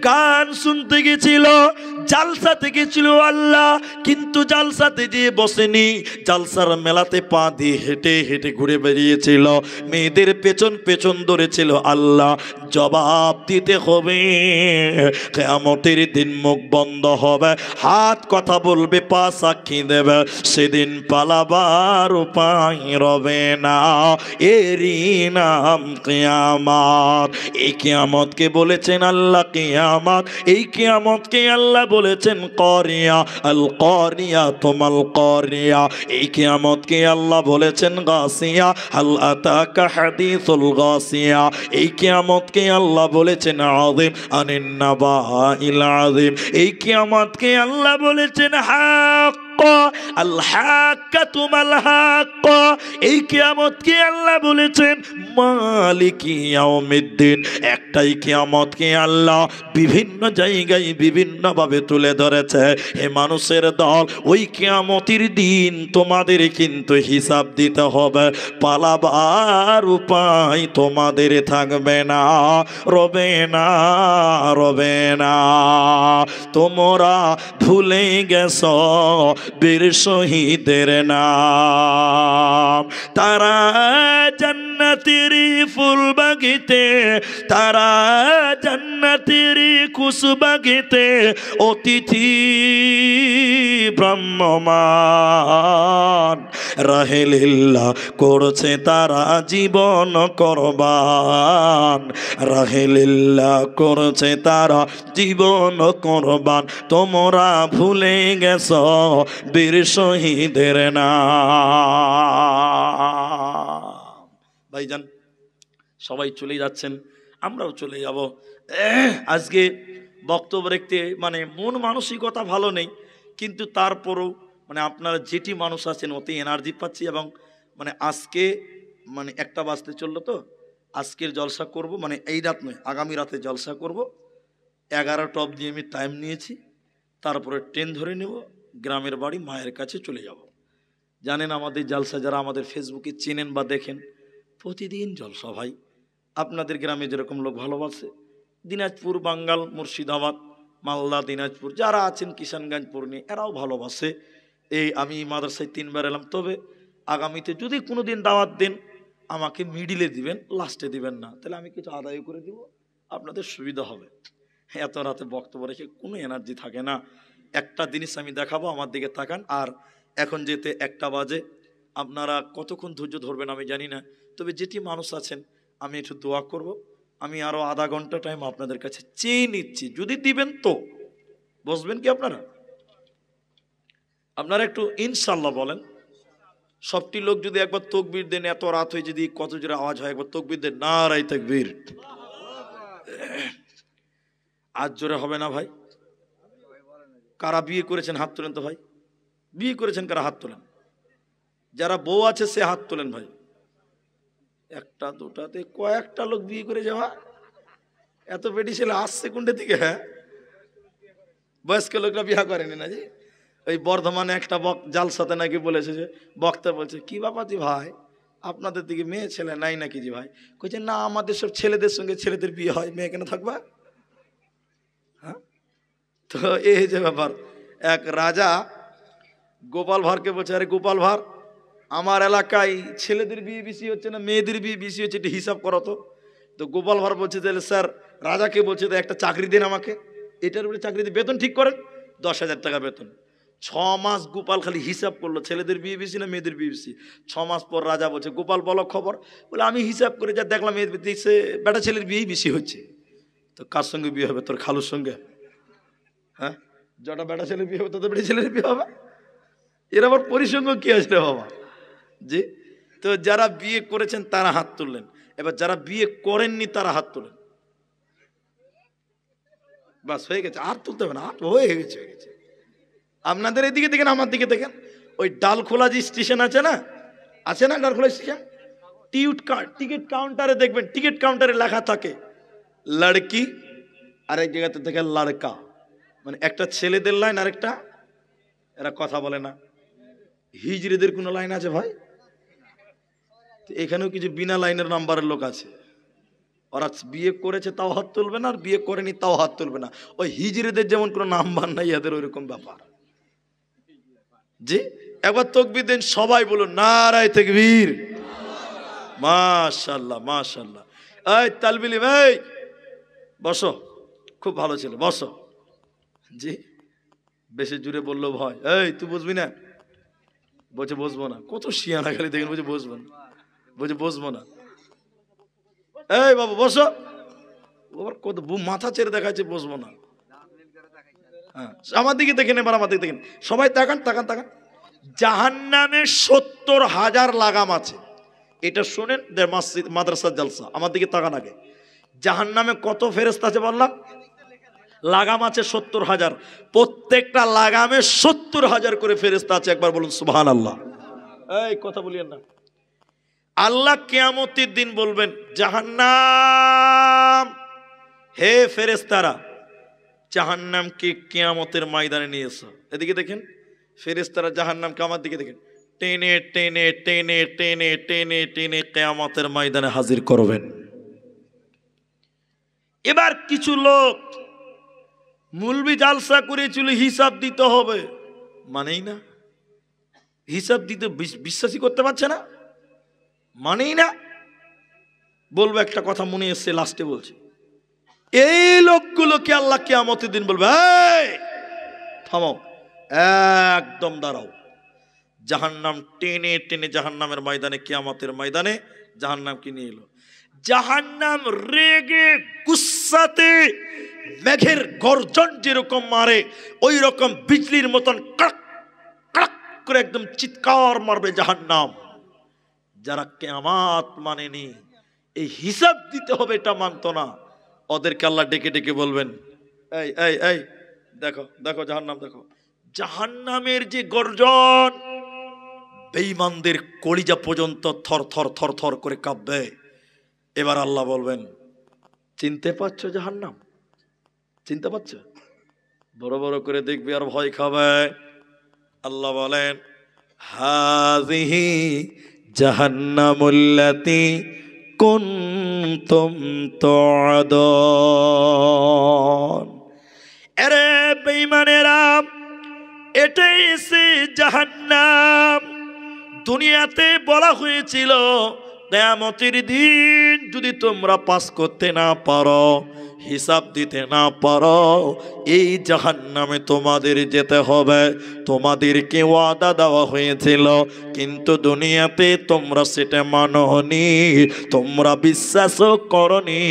Speaker 2: গান শুনতে গেছিল, জালসাতে গেছিল আল্লাহ, কিন্তু জালসাতে যেয়ে বসেনি, জালসার মেলাতে পা দিয়ে হেঁটে হেঁটে ঘুরে বেরিয়েছিল, মেয়েদের পেছন পেছন ধরেছিল, আল্লাহ জবাব দিতে হবে। কিয়ামতের দিন মুখ বন্ধ হবে, হাত কথা বলবে, পা সাক্ষী দেবে, সেদিন পালাবার উপায় রবে না, এরই নাম কিয়ামত। এই কিয়ামতকে বলেছেন আল্লাহ কিয়ামত, এই কিয়ামতকে আল্লাহ বলেছেন কারিয়া, আল কারিয়া তুমাল কারিয়া। এই কিয়ামতকে আল্লাহ বলেছেন গাসিয়া, হাল আতাকা হাদিসুল গাসিয়া। এই কিয়ামতকে আল্লাহ বলেছেন আযীম আনিন নাবাইল আযীম। এই কিয়ামতকে আল্লাহ বলেছেন হক, আল হাক্কাতু মাল হাক্ক। এই কিয়ামতকে আল্লাহ বলেছেন মালিকি ইয়াউমিদ্দিন। একটাই কিয়ামতকে আল্লাহ বিভিন্ন জায়গায় বিভিন্ন ভাবে তুলে ধরেছে। হে মানুষের দল, ওই কিয়ামতের দিন তোমাদের কিন্তু হিসাব দিতে হবে, পালাবার উপায় তোমাদের থাকবে না, রবে না, রবে না। তোমরা ভুলে গেছো বীর শহীদের নাম, তারা জান্নাতের ফুল বাগিতে, তারা জান্নাতের খুশবাগিতে অতিথি ব্রহ্মমান রাহেলিল্লাহ করছে তারা জীবন কোরবান, রাহেলিল্লাহ করছে তারা জীবন কোরবান। তোমরা ভুলে গেছ বীর শহীদের নাম। ভাইজান সবাই চলে যাচ্ছেন, আমরাও চলে যাব। আজকে বক্তব্য রাখতে মানে মন মানসিকতা ভালো নেই, কিন্তু তারপরও মানে আপনারা যেটি মানুষ আছেন ওতে এনার্জি পাচ্ছি। এবং মানে আজকে মানে 1টা বাজতে চললো, তো আজকের জলসা করব, মানে এই রাত নয় আগামী রাতে জলসা করব। 11টা অবধি আমি টাইম নিয়েছি, তারপরে ট্রেন ধরে নেব, গ্রামের বাড়ি মায়ের কাছে চলে যাব। জানেন আমাদের জালসা যারা আমাদের ফেসবুকে চেনেন বা দেখেন, প্রতিদিন জলসা ভাই। আপনাদের গ্রামে যেরকম লোক ভালোবাসে, দিনাজপুর, বাঙ্গাল, মুর্শিদাবাদ, মালদা, দিনাজপুর যারা আছেন, কিষানগঞ্জ, পূর্ণি, এরাও ভালোবাসে। এই আমি মাদ্রাসায় 3 বার এলাম, তবে আগামীতে যদি কোনো দিন দাওয়াত দেন আমাকে মিডিলে দিবেন, লাস্টে দিবেন না, তাহলে আমি কিছু আদায় করে দিব, আপনাদের সুবিধা হবে। এত রাতে বক্তব্য রেখে কোনো এনার্জি থাকে না। একটা জিনিস আমি দেখাবো, আমার দিকে তাকান। আর এখন যেতে 1টা বাজে, আপনারা কতক্ষণ ধৈর্য ধরবেন আমি জানি না, তবে যেটি মানুষ আছেন আমি একটু দোয়া করব। আমি আরও আধা ঘন্টা টাইম আপনাদের কাছে চেয়ে নিচ্ছি, যদি দিবেন তো বসবেন কি আপনারা? আপনারা একটু ইনশাল্লাহ বলেন। সবটি লোক যদি একবার তকবীর দেন, এত রাত হয়ে যদি কত জোরে আওয়াজ হয়, একবার তকবীর দেন, নারায়ে তাকবীর। আজ জোরে হবে না ভাই? কারা বিয়ে করেছেন হাত তোলেন তো ভাই। বিয়ে করেছেন কারা হাত তোলেন? যারা বউ আছে সে হাত তোলেন ভাই। 1টা 2টাতে কয়েকটা লোক বিয়ে করে যাওয়া, এত বেটি ছেলে আসছে কোনটা থেকে? হ্যাঁ, বয়স্ক লোকরা বিয়ে করেনি না? যে ওই বর্ধমানে একটা জালসাতে নাকি বলেছে, যে বক্তা বলছে, কি বাবাজি ভাই আপনাদের দিকে মেয়ে ছেলে নাই নাকি? জি ভাই কইছে, না আমাদের সব ছেলেদের সঙ্গে ছেলেদের বিয়ে হয়, মেয়ে কেন থাকবা? হ্যাঁ, তো এই যে ব্যাপার। এক রাজা গোপাল ভাঁড়কে বলছে, আরে গোপাল ভাঁড়, আমার এলাকায় ছেলেদের বিয়ে বেশি হচ্ছে না মেয়েদের বিয়ে বেশি হচ্ছে, একটু হিসাব করো তো। তো গোপাল ভাঁড় বলছে, তাহলে স্যার রাজাকে বলছে, তো একটা চাকরি দিন আমাকে, এটার উপরে চাকরি দিয়ে বেতন ঠিক করেন, 10,000 টাকা বেতন। 6 মাস গোপাল খালি হিসাব করলো, ছেলেদের বিয়ে বেশি না মেয়েদের বিয়ে বেশি। 6 মাস পর রাজা বলছে, গোপাল বলো খবর। বলে, আমি হিসাব করে যা দেখলাম দেখছে বেটা ছেলের বিয়েই বেশি হচ্ছে। তো কার সঙ্গে বিয়ে হবে? তোর খালুর সঙ্গে। হ্যাঁ, যটা বেটা ছেলের বিয়ে হবে তত বেটা ছেলের বিয়ে হবে। এর আবার পরিসঙ্গ কি আসলে বাবা? জি। তো যারা বিয়ে করেছেন তারা হাত তুললেন, এবার যারা বিয়ে করেননি তারা হাত তোলেন। বাস হয়ে গেছে, আর তুলতে হবে না, আর হয়ে গেছে, হয়ে গেছে। আপনাদের এদিকে দেখেন, আমার দিকে দেখেন, ওই ডালখোলা যে স্টেশন আছে না, আছে না ডালখোলা স্টেশন, টিকিট কাউন্টারে দেখবেন, টিকিট কাউন্টারে লেখা থাকে লড়কি, আরেক জায়গাতে থাকে লড়কা, মানে একটা ছেলেদের লাইন আরেকটা, এরা কথা বলে না। হিজড়িদের কোনো লাইন আছে ভাই? এখানেও কিছু বিনা লাইনের নাম্বারের লোক আছে, ওরা বিয়ে করেছে তাও হাত তুলবে না, আর বিয়ে করেনি তাও হাত তুলবে না। ওই হিজড়িদের যেমন কোনো নাম্বার নাই, এদের ওইরকম ব্যাপার। জি, একবার তাকবীর দেন, সবাই বলুন নারায়ে তাকবীর। মাশাআল্লাহ মাশাআল্লাহ। এই তালবিলি ভাই বসো, খুব ভালো ছিল, বসো। জি, বেশি জুড়ে বললো ভয়। এই তুই বুঝবি না? বলছে বসবো না। কত শিয়ানা খালি দেখেন, বলছে বসবো না, বলছে বসবো না। এই বাবু বসো, ওর কত মাথা ছেড়ে দেখাচ্ছে বসবো না। হ্যাঁ, আমার দিকে দেখেন, এবার আমার দিকে দেখেন, সবাই তাকান তাকান তাকান। জাহান্নামে 70,000 লাগাম আছে, এটা শোনেন, মাদ্রাসা জালসা। আমার দিকে তাকান আগে। জাহান্নামে কত ফেরেশতা আছে বললাম? লাগাম আছে 70,000, প্রত্যেকটা লাগামে 70,000 করে ফেরেশতা আছে। একবার বলুন সুবহানাল্লাহ। এই কথা বলিয়েন না। আল্লাহ কিয়ামতের দিন বলবেন, জাহান্নাম, হে ফেরেশতারা, জাহান্নামকে কিয়ামতের ময়দানে নিয়ে এসো। এদিকে দেখেন, ফেরেশতারা জাহান্নামকে, আমার দিকে দেখেন, টেনে টেনে টেনে টেনে টেনে টেনে কিয়ামতের ময়দানে হাজির করবেন। এবার কিছু লোক মুলবি জালসা করেছিল, হিসাব দিতে হবে, মানেই না, হিসাব দিতে বিশ্বাসই করতে পারছে না, মানেই না। বলবো একটা কথা মনে এসছে, লাস্টে বলছি, এই লোকগুলোকে আল্লাহ কিয়ামতের দিন বলবে, এই থামো, একদম দাঁড়াও। জাহান্নাম টেনে টেনে জাহান্নামের ময়দানে, কিয়ামতের ময়দানে জাহান্নামকে নিয়ে এলো। জাহান্নাম রেগে গুস্সাতে মেঘের গর্জন যেরকম মারে, ওই রকম বিজলির মতন কড়ক কড়ক করে একদম চিৎকার মারবে জাহান্নাম। যারা কিয়ামত মানেনি, এই হিসাব দিতে হবে এটা মানতো না, ওদেরকে আল্লাহ ডেকে ডেকে বলবেন, এই এই এই দেখো দেখো জাহান্নাম দেখো। জাহান্নামের যে গর্জন, বেঈমানদের কলিজা পর্যন্ত থর থর থর থর করে কাঁপবে। এবার আল্লাহ বলবেন, চিনতে পারছো জাহান্নাম? চিনতে পারছো? বড় বড় করে দেখবি আর ভয় খাবে। আল্লাহ বলেন হাযিহি জাহান্নামুল্লাতী কুনতুম তুআদুন। আরে বেঈমানেরা, এটাই সে জাহান্নাম। দুনিয়াতে বলা হয়েছিল কিয়ামতের দিন যদি তোমরা পাস করতে না পারো, হিসাব দিতে না পারো, এই জাহান্নামে তোমাদের যেতে হবে। তোমাদেরকে ওয়াদা দেওয়া হয়েছিল, কিন্তু দুনিয়াতে তোমরা সেটা মানোনি, তোমরা বিশ্বাসও করনি।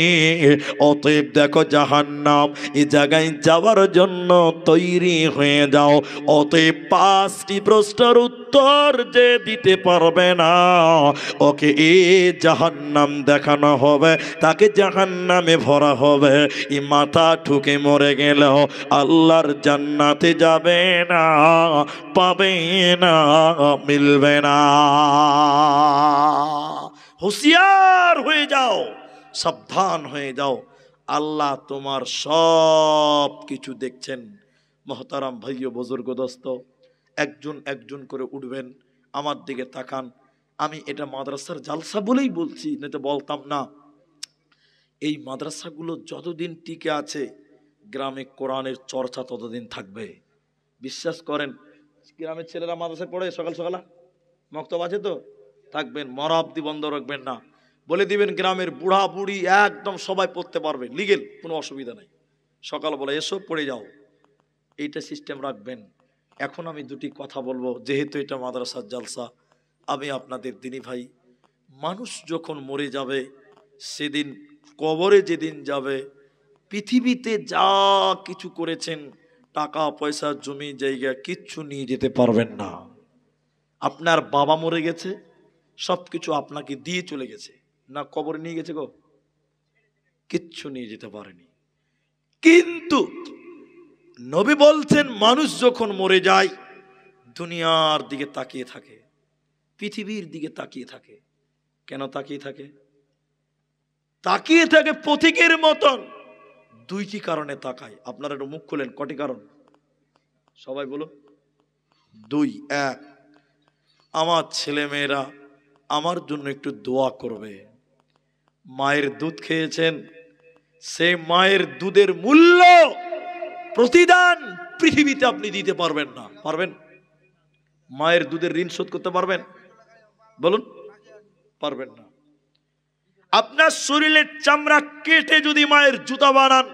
Speaker 2: অতএব দেখো জাহান্নাম, এই জায়গায় যাওয়ার জন্য তৈরি হয়ে যাও। অতএব 5টি প্রশ্নের উত্তর যে দিতে পারবে না, ওকে এই জাহান্নাম দেখানো হবে, তাকে জাহান্নামে ভরা হবে। এই মাথা ঠুকে মরে গেল আল্লাহর জান্নাতে যাবে না, পাবে না, মিলবে না। হুঁশিয়ার হয়ে যাও, সাবধান হয়ে যাও। আল্লাহ তোমার সব কিছু দেখছেন। মহতারাম ভাইও বুজুর্গ দোস্ত, একজন একজন করে উঠবেন, আমার দিকে তাকান। আমি এটা মাদ্রাসার জালসা বলেই বলছি, না তো বলতাম না। এই মাদ্রাসাগুলো যতদিন টিকে আছে, গ্রামে কোরআনের চর্চা ততদিন থাকবে। বিশ্বাস করেন, গ্রামের ছেলেরা মাদ্রাসায় পড়ে সকাল সকাল, মক্তব আছে তো, থাকবেন, মরাবদি বন্ধ রাখবেন না। বলে দিবেন গ্রামের বুড়া বুড়ি একদম সবাই পড়তে পারবে, লিগেল, কোনো অসুবিধা নাই। সকাল বলে এসব পড়ে যাও, এইটা সিস্টেম রাখবেন। এখন আমি দুটি কথা বলবো, যেহেতু এটা মাদ্রাসার জালসা। আমি আপনাদের দিনী ভাই, মানুষ যখন মরে যাবে সেদিন, কবরে যেদিন যাবে, পৃথিবীতে যা কিছু করেছেন, টাকা পয়সা জমি জায়গা কিচ্ছু নিয়ে যেতে পারবেন না। আপনার বাবা মরে গেছে, সব কিছু আপনাকে দিয়ে চলে গেছে না, কবরে নিয়ে গেছে গো, কিচ্ছু নিয়ে যেতে পারেনি। কিন্তু নবী বলছেন মানুষ যখন মরে যায় দুনিয়ার দিকে তাকিয়ে থাকে, পৃথিবীর দিকে তাকিয়ে থাকে। কেন তাকিয়ে থাকে? তাকিয়ে থাকে পথিকের মতন। 2টি কারণে তাকায়। আপনারা একটু মুখ খুলেন, কটি কারণ সবাই বলো? 2। 1, আমার ছেলে মেয়েরা আমার জন্য একটু দোয়া করবে। মায়ের দুধ খেয়েছেন, সেই মায়ের দুধের মূল্য, প্রতিদান পৃথিবীতে আপনি দিতে পারবেন না। পারবেন? মায়ের দুধের ঋণ শোধ করতে পারবেন? বলুন, পারবেন না। আপনার শরীরের চামড়া কেটে যদি মায়ের জুতা বানান,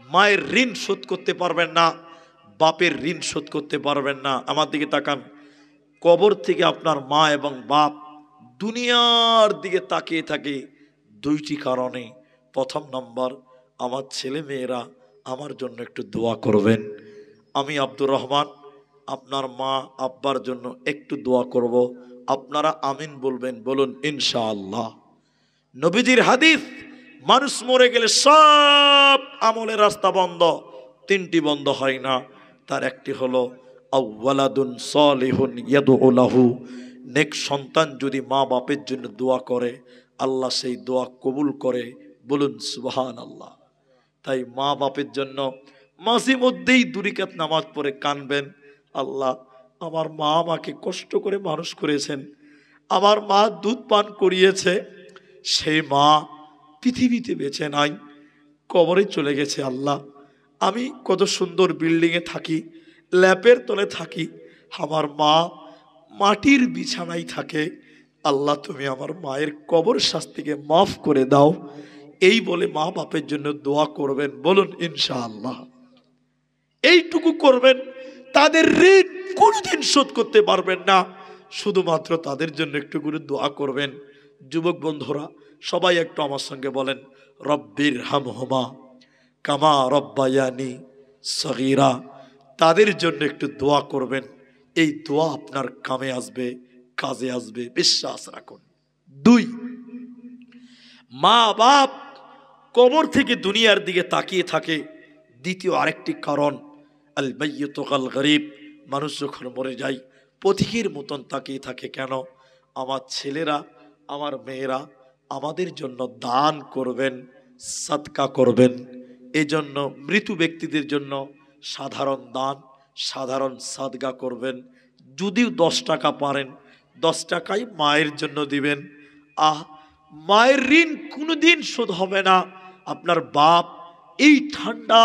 Speaker 2: মায়ের ঋণ শোধ করতে পারবেন না, বাপের ঋণ শোধ করতে পারবেন না। আমার দিকে তাকান, কবর থেকে আপনার মা এবং বাপ দুনিয়ার দিকে তাকিয়ে থাকে 2টি কারণে। প্রথম নম্বর, আমার ছেলে মেয়েরা আমার জন্য একটু দোয়া করবেন। আমি আব্দুর রহমান আপনার মা আব্বার জন্য একটু দোয়া করব, আপনারা আমিন বলবেন। বলুন ইনশাআল্লাহ। নবীজির হাদিস, মানুষ মরে গেলে সব আমলের রাস্তা বন্ধ, 3টি বন্ধ হয় না। তার একটি হলো আওয়ালাদুন সালিহুন ইয়াদউ লাহু, নেক সন্তান যদি মা বাপের জন্য দোয়া করে, আল্লাহ সেই দোয়া কবুল করে। বলুন সুবহানাল্লাহ। তাই মা বাপের জন্য মাঝে মধ্যেই 2 রাকাত নামাজ পড়ে কানবেন, আল্লাহ আমার মা আমাকে কষ্ট করে মানুষ করেছেন, আমার মা দুধ পান করিয়েছে, সেই মা পৃথিবীতে বেঁচে নাই, কবরে চলে গেছে। আল্লাহ আমি কত সুন্দর বিল্ডিংয়ে থাকি, ল্যাপের তলে থাকি, আমার মা মাটির বিছানায় থাকে, আল্লাহ তুমি আমার মায়ের কবর শাস্তিকে মাফ করে দাও। এই বলে মা বাপের জন্য দোয়া করবেন। বলুন ইনশাআল্লাহ। এইটুকু করবেন, তাদের ঋণ কোনোদিন শোধ করতে পারবেন না, শুধুমাত্র তাদের জন্য একটু করে দোয়া করবেন। যুবক বন্ধুরা সবাই একটু আমার সঙ্গে বলেন, রব্বির হামহুমা কামা রব্বায়ানি সগীরা। তাদের জন্য একটু দোয়া করবেন, এই দোয়া আপনার কামে আসবে, কাজে আসবে, বিশ্বাস রাখুন। 2, মা বাপ কবর থেকে দুনিয়ার দিকে তাকিয়ে থাকে। দ্বিতীয় আরেকটি কারণ, আল মাইয়িতু কাল গরীব, মানুষ যখন মরে যায় পথিকের মতন তাকিয়ে থাকে। কেন? আমার ছেলেরা আমার মেয়েরা আমাদের জন্য দান করবেন, সাদকা করবেন। এজন্য মৃত ব্যক্তিদের জন্য সাধারণ দান, সাধারণ সাদগা করবেন। যদিও 10 টাকা পারেন, 10 টাকাই মায়ের জন্য দিবেন। মায়ের ঋণ কোনোদিন শোধ হবে না। আপনার বাপ এই ঠান্ডা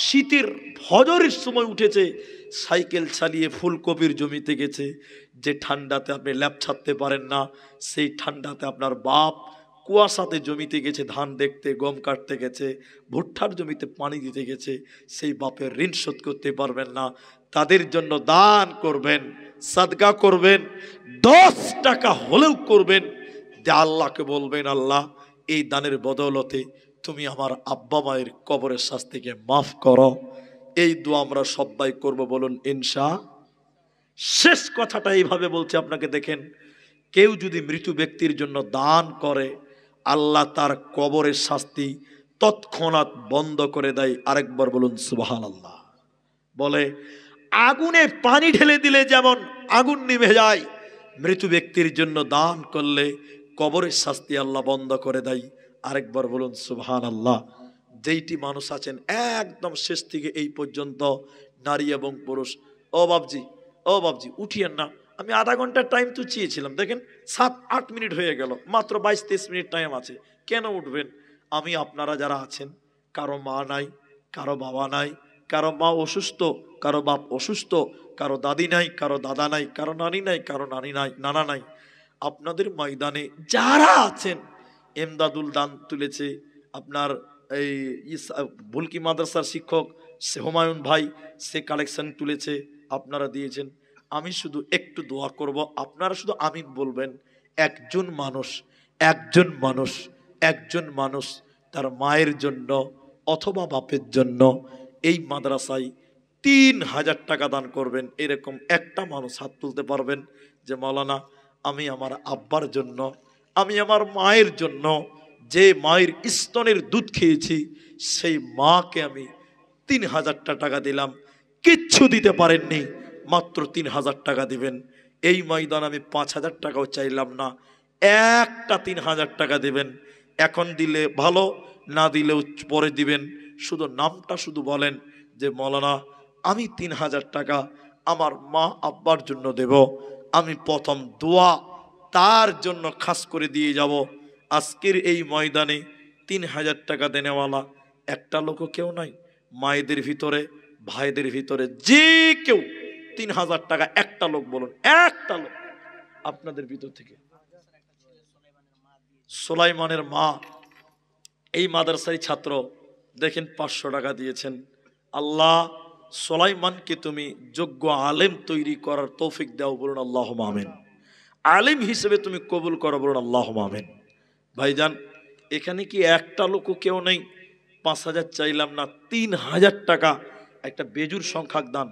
Speaker 2: শীতের ফজরের সময় উঠেছে, সাইকেল চালিয়ে ফুলকপির জমিতে গেছে। যে ঠান্ডাতে আপনি ল্যাপ ছাড়তে পারেন না, সেই ঠান্ডাতে আপনার বাপ কুয়াশাতে জমিতে গেছে, ধান দেখতে, গম কাটতে গেছে, ভুট্টার জমিতে পানি দিতে গেছে। সেই বাপের ঋণ শোধ করতে পারবেন না, তাদের জন্য দান করবেন, সাদগা করবেন, 10 টাকা হলেও করবেন। যে আল্লাহকে বলবেন, আল্লাহ এই দানের বদৌলতে তুমি আমার আব্বা মায়ের কবরের শাস্তিকে মাফ করো। এই দোয়া আমরা সবাই করব, বলুন ইনশাআল্লাহ। শেষ কথাটা এইভাবে বলছে আপনাকে, দেখেন, কেউ যদি মৃত ব্যক্তির জন্য দান করে, আল্লাহ তার কবরের শাস্তি তৎক্ষণাৎ বন্ধ করে দেয়। আরেকবার বলুন সুবহানাল্লাহ। বলে আগুনে পানি ঢেলে দিলে যেমন আগুন নিভে যায়, মৃত ব্যক্তির জন্য দান করলে কবরের শাস্তি আল্লাহ বন্ধ করে দেয়। আরেকবার বলুন সুবহানাল্লাহ। যেইটি মানুষ আছেন একদম শেষ থেকে এই পর্যন্ত, নারী এবং পুরুষ, ও বাবজি উঠিয়েন না, আমি আধা ঘন্টার টাইম তো চেয়েছিলাম, দেখেন 7-8 মিনিট হয়ে গেল, মাত্র 22-23 মিনিট টাইম আছে, কেন উঠবেন? আমি আপনারা যারা আছেন, কারো মা নাই, কারো বাবা নাই, কারো মা অসুস্থ, কারো বাপ অসুস্থ, কারো দাদি নাই, কারো দাদা নাই, কারো নানি নাই, কারো নানা নাই, আপনাদের ময়দানে যারা আছেন, এমদাদুল দান তুলেছে, আপনার এই বুলকি মাদ্রাসার শিক্ষক হুমায়ুন ভাই সে কালেকশন তুলেছে, আপনারা দিয়েছেন। আমি শুধু একটু দোয়া করব, আপনারা শুধু আমিন বলবেন। একজন মানুষ তার মায়ের জন্য অথবা বাপের জন্য এই মাদ্রাসায় 3000 টাকা দান করবেন। এরকম একটা মানুষ হাত তুলতে পারবেন যে মাওলানা, আমি আমার আব্বার জন্য, আমি আমার মায়ের জন্য, যে মায়ের স্তনের দুধ খেয়েছি, সেই মাকে আমি 3000 টাকা দিলাম। কিচ্ছু দিতে পারেননি, মাত্র 3000 টাকা দিবেন। এই ময়দান আমি 5000 টাকাও চাইলাম না, একটা 3000 টাকা দিবেন। এখন দিলে ভালো, না দিলেও পরে দিবেন। শুধু নামটা শুধু বলেন যে মাওলানা, আমি 3000 টাকা আমার মা আব্বার জন্য দেব। আমি প্রথম দোয়া তার জন্য খাস করে দিয়ে যাব। আজকের এই ময়দানে 3000 টাকা দেনেওয়ালা একটা লোকও কেউ নাই। মায়েদের ভিতরে, ভাইদের ভিতরে যে কেউ 3000 টাকা, একটা লোক বলুন, একটা লোক আপনাদের ভিতর থেকে। সুলাইমানের মা এই মাদ্রাসার ছাত্র, দেখেন 500 টাকা দিয়েছেন। আল্লাহ সুলাইমানকে তুমি যোগ্য আলেম তৈরি করার তৌফিক দাও, বলুন আল্লাহুম্মা আমিন। আলেম হিসেবে তুমি কবুল করো, বলুন আল্লাহুম্মা আমিন। ভাইজান, এখানে কি একটা লোকও কেউ নেই? 5000 চাইলাম না, 3000 টাকা একটা বেজুর সংখ্যক দান।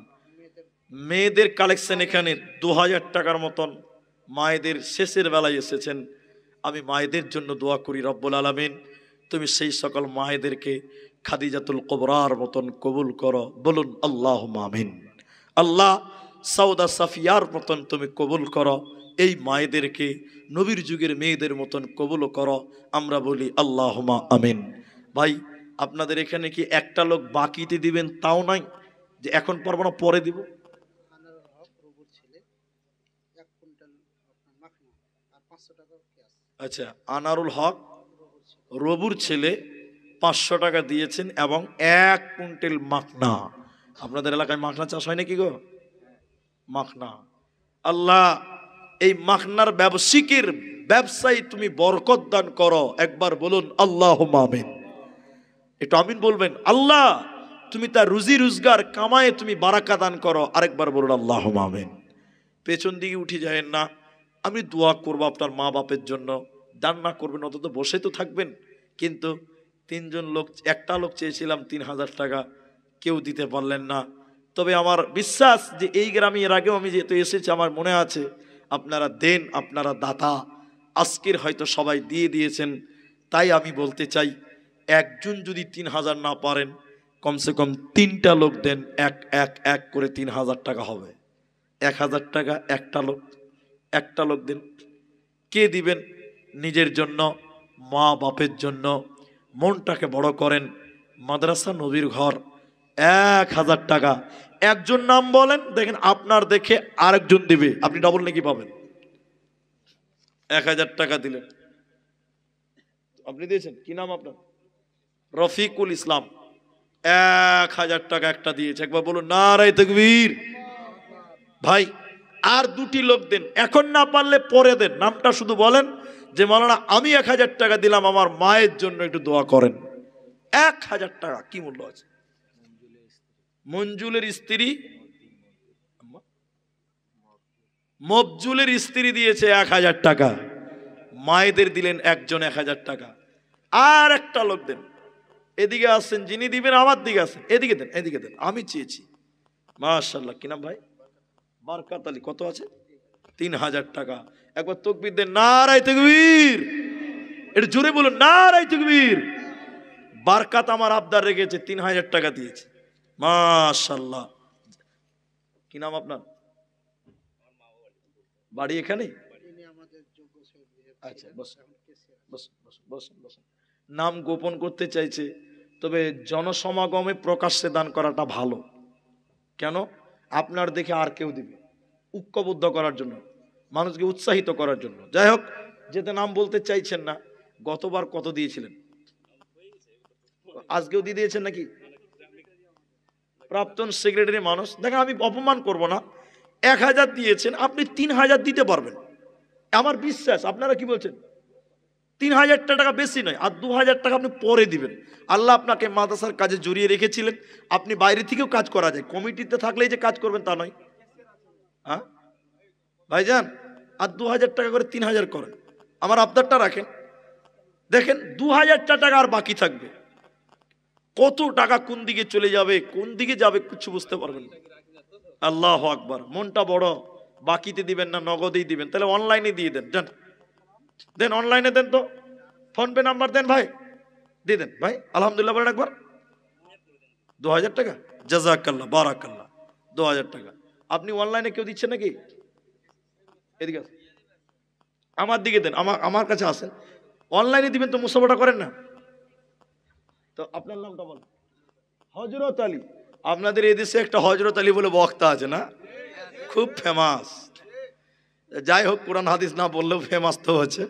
Speaker 2: মেয়েদের কালেকশন এখানে 2000 টাকার মতন, মায়েদের শেষের বেলায় এসেছেন। আমি মায়েদের জন্য দোয়া করি, রব্বুল আলামিন তুমি সেই সকল মায়েদেরকে খাদিজাতুল কুবরার মতন কবুল করো, বলুন আল্লাহুম্মা আমিন। আল্লাহ সাউদা সাফিয়ার মতন তুমি কবুল করো, এই মায়েদেরকে নবীর যুগের মেয়েদের মতন কবুল করো, আমরা বলি আল্লাহুম্মা আমিন। ভাই, আপনাদের এখানে কি একটা লোক বাকিতে দিবেন তাও নাই, যে এখন পারবো না পরে দিব? আচ্ছা, আনারুল হক রবুর ছেলে 500 টাকা দিয়েছেন এবং 1 কুইন্টাল মাখনা। আপনাদের এলাকায় মাখনা চাষ হয় নাকি গো? মাখনা, আল্লাহ এই মাখনার ব্যবসায়ীর ব্যবসায়ী তুমি বরকত দান করো, একবার বলুন আল্লাহুম্মা আমিন। একটু আমিন বলবেন। আল্লাহ তুমি তার রুজি রোজগার কামায়ে তুমি বারাকা দান করো, আরেকবার বলুন আল্লাহুম্মা আমিন। পেছন দিকে উঠে যাবেন না, আমি দোয়া করবো আপনার মা বাপের জন্য, দান না করবেন অন্তত বসে তো থাকবেন। কিন্তু 3জন লোক, একটা লোক চেয়েছিলাম 3000 টাকা, কেউ দিতে পারলেন না। তবে আমার বিশ্বাস যে এই গ্রামে এর আগেও আমি যেহেতু এসেছি, আমার মনে আছে আপনারা দেন, আপনারা দাতা। আজকের হয়তো সবাই দিয়ে দিয়েছেন, তাই আমি বলতে চাই, একজন যদি 3000 না পারেন, কমসে কম 3টা লোক দেন, এক করে 3000 টাকা হবে। 1000 টাকা একটা লোক দেন। কে দিবেন? নিজের জন্য, মা বাপের জন্য। মনটাকে বড় করেন। মাদ্রাসা নবীর ঘর, 1000 টাকা। একজন নাম বলেন, দেখেন আপনার দেখে আরেকজন দিবে, আপনি ডবল নাকি পাবেন। 1000 টাকা দিলেন, আপনি দিয়েছেন, কি নাম আপনার? রফিকুল ইসলাম। 1000 টাকা একটা দিয়েছে, একবার বলুন নারায়ে তাকবীর। ভাই আর দুটি লোক দেন, এখন না পারলে পরে দেন, নামটা শুধু বলেন যে মাওলানা আমি 1000 টাকা দিলাম, আমার মায়ের জন্য একটু দোয়া করেন। 1000 টাকা কি মূল্য আছে? মঞ্জুলের স্ত্রী, মফজুলের স্ত্রী দিয়েছে 1000 টাকা, মায়েদের দিলেন একজন 1000 টাকা। আর একটা লোক দেন, এদিকে আসছেন যিনি দিবেন, আমার দিকে আসেন, এদিকে দেন, এদিকে দেন, আমি চেয়েছি। মাশাআল্লাহ, কি নাম ভাই? বারকাত আলী। কত আছে? 3000 টাকা। একবার তাকবীর দেন, নারায়ে তাকবীর। এটা জোরে বলুন, নারায়ে তাকবীর। বারকাত আমার আবদার রেখেছে, 3000 টাকা দিয়েছে। মাশাআল্লাহ। কি নাম আপনার? বাড়ি এখানে? আচ্ছা, বসুন বসুন বসুন বসুন। নাম গোপন করতে চাইছে, তবে জনসমাগমে প্রকাশ্যে দান করাটা ভালো। কেন? আপনার দেখে আর কেউ দিবে, ঐক্যবদ্ধ করার জন্য, মানুষকে উৎসাহিত করার জন্য। যাই হোক, যেতে নাম বলতে চাইছেন না, গতবার কত দিয়েছিলেন? আজকেও দিয়ে দিয়েছেন নাকি? প্রাক্তন সেক্রেটারি মানুষ, দেখেন আমি অপমান করব না, 1000 দিয়েছেন, আপনি 3000 দিতে পারবেন, আমার বিশ্বাস। আপনারা কি বলছেন? 3000 টাকা বেশি নয়, আর 2000 টাকা আপনি পরে দিবেন। আল্লাহ আপনাকে মাদ্রাসার কাজে জড়িয়ে রেখেছিলেন, আপনি বাইরে থেকেও কাজ করা যায়, কমিটিতে থাকলেই যে কাজ করবেন তা নয়। হ্যাঁ ভাইজান, আর 2000 টাকা করে 3000 করেন, আমার আবদারটা রাখেন। দেখেন 2000 টাকা আর বাকি থাকবে, কত টাকা কোন দিকে চলে যাবে, কোন দিকে যাবে কিছু বুঝতে পারবেন না। আল্লাহু আকবার। মনটা বড়, বাকিতে দিবেন না, নগদেই দিবেন। তাহলে অনলাইনে দিয়ে দেন, জান দেন, অনলাইনে দেন তো, ফোন পে নাম্বার দেন ভাই, দিয়ে দেন ভাই। আলহামদুলিল্লাহ বলেন একবার। 2000 টাকা, জাযাকাল্লাহ, বারাকাল্লাহ। 2000 টাকা আপনি অনলাইনে কেউ দিচ্ছেন নাকি? এদিকে আমার দিকে দেন, আমার কাছে আসেন, অনলাইনে দিবেন তো, মুসাফাটা করেন না তো। আপনার নামটা বলেন। হযরত আলী। আপনাদের এদেশে একটা হযরত আলী বলে বক্তা আছে না, খুব ফেমাস। যাই হোক, কোরআন হাদিস না বললেও ফেমাস তো হচ্ছে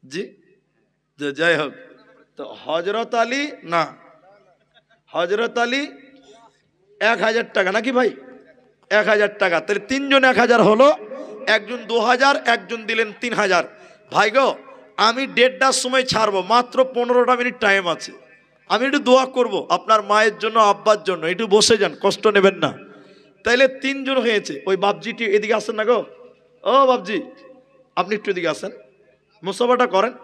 Speaker 2: জি। যাই হোক, তো হযরত আলী না, হযরত আলী 1000 টাকা নাকি ভাই? 1000 টাকা, তাহলে তিনজন 1000 হলো, একজন 2000, একজন দিলেন 3000। ভাই গো, আমি 1:30টার সময় ছাড়বো, মাত্র 15টা মিনিট টাইম আছে, আমি একটু দোয়া করব আপনার মায়ের জন্য, আব্বার জন্য, একটু বসে যান, কষ্ট নেবেন না। তাইলে 3 জন হয়েছে। ওই বাবজিটি এদিকে আসেন না গো, ও বাবজি আপনি একটু এদিকে আসেন, মুসাফাটা করেন।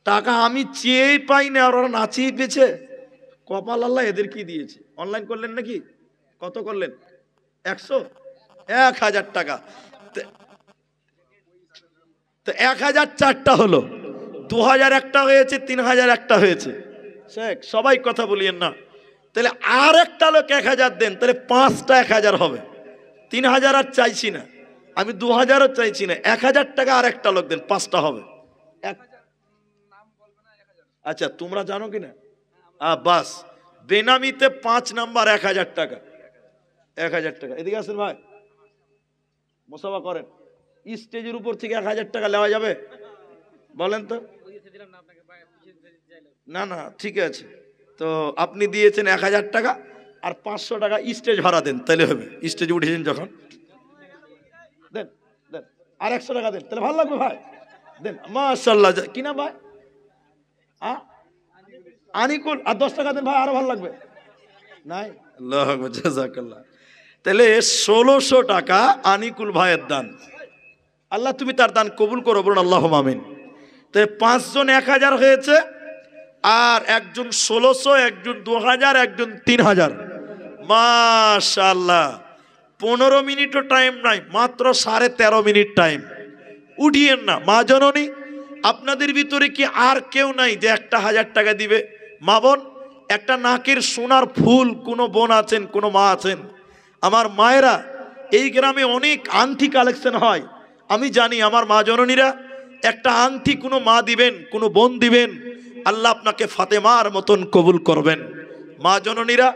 Speaker 2: টাকা আমি চেয়েই পাই না, আর ওরা নাচিয়ে পেয়েছে, কপাল আল্লাহ এদের কি দিয়েছে। অনলাইন করলেন নাকি? কত করলেন? 100, 1000 টাকা। তো 1000 4টা হলো, 2000 একটা হয়েছে, 3000 একটা হয়েছে। শেখ সবাই কথা বলিয়েন না। তাহলে আর একটা লোক 1000 দেন, তাহলে 5টা 1000 হবে। 3000 আর চাইছি না আমি, 2000ও চাইছি না, 1000 টাকা আর একটা লোক দেন, 5টা হবে। আচ্ছা তোমরা জানো কিনা? বাস, বেনামিতে 5 নাম্বার 1000 টাকা, 1000 টাকা। এদিকে আসেন ভাই, মুসাফা করেন। স্টেজের উপর থেকে 1000 টাকা নেওয়া যাবে? বলেন তো। না না, ঠিক আছে, তো আপনি দিয়েছেন 1000 টাকা, আর 500 টাকা স্টেজ ভাড়া দেন, তাহলে হবে। স্টেজে উঠেছেন যখন, দেন দেন, আর 100 টাকা দেন, তাহলে ভালো লাগবে ভাই, দেন। মাশাআল্লাহ। কি না ভাই? আনিকুল। আর 10 টাকা দেন ভাই, আরো ভালো লাগবে। নাই, আল্লাহু আকবার, জাযাকাল্লাহ। তাহলে 1600 টাকা আনিকুল ভাইয়ের দান। আল্লাহ তুমি তার দান কবুল করো, বলুন আল্লাহুম্মা আমিন। তাই 5 জন 1000 হয়েছে, আর একজন 1600, একজন 2000, একজন 3000। মাশাআল্লাহ। 15 মিনিটও টাইম নাই, মাত্র 13.5 মিনিট টাইম। উঠিয়েন না। মা জননী, আপনাদের ভিতরে কি আর কেউ নাই যে একটা 1000 টাকা দিবে? মা বোন, একটা নাকের সোনার ফুল কোনো বোন আছেন, কোনো মা আছেন? আমার মায়েরা, এই গ্রামে অনেক আংটি কালেকশন হয়, আমি জানি। আমার মা জননীরা, একটা আংটি কোনো মা দিবেন, কোনো বোন দিবেন, আল্লাহ আপনাকে ফাতেমার মতন কবুল করবেন। মা জননীরা,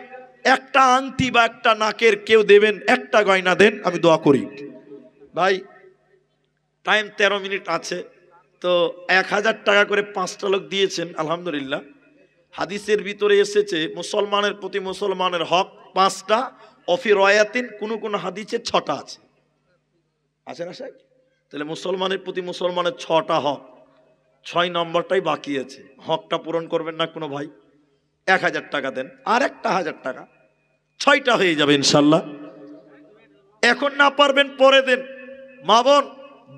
Speaker 2: একটা আংটি বা একটা নাকের কেউ দেবেন, একটা গয়না দেন, আমি দোয়া করি। ভাই টাইম 13 মিনিট আছে, তো 1000 টাকা করে 5টা লোক দিয়েছেন, আলহামদুলিল্লাহ। হাদিসের ভিতরে এসেছে মুসলমানের প্রতি মুসলমানের হক 5টা, অফি রয়াতিন কোন কোন হাদিসে 6টা আছে। আছে না সাহেব? তাহলে মুসলমানের প্রতি মুসলমানের 6টা হক, 6 নম্বরটাই বাকি আছে। হকটা পূরণ করবেন না কোনো ভাই? 1000 টাকা দেন, আর একটা 1000 টাকা, 6টা হয়ে যাবে ইনশাল্লাহ। এখন না পারবেন পরে দেন। মা বোন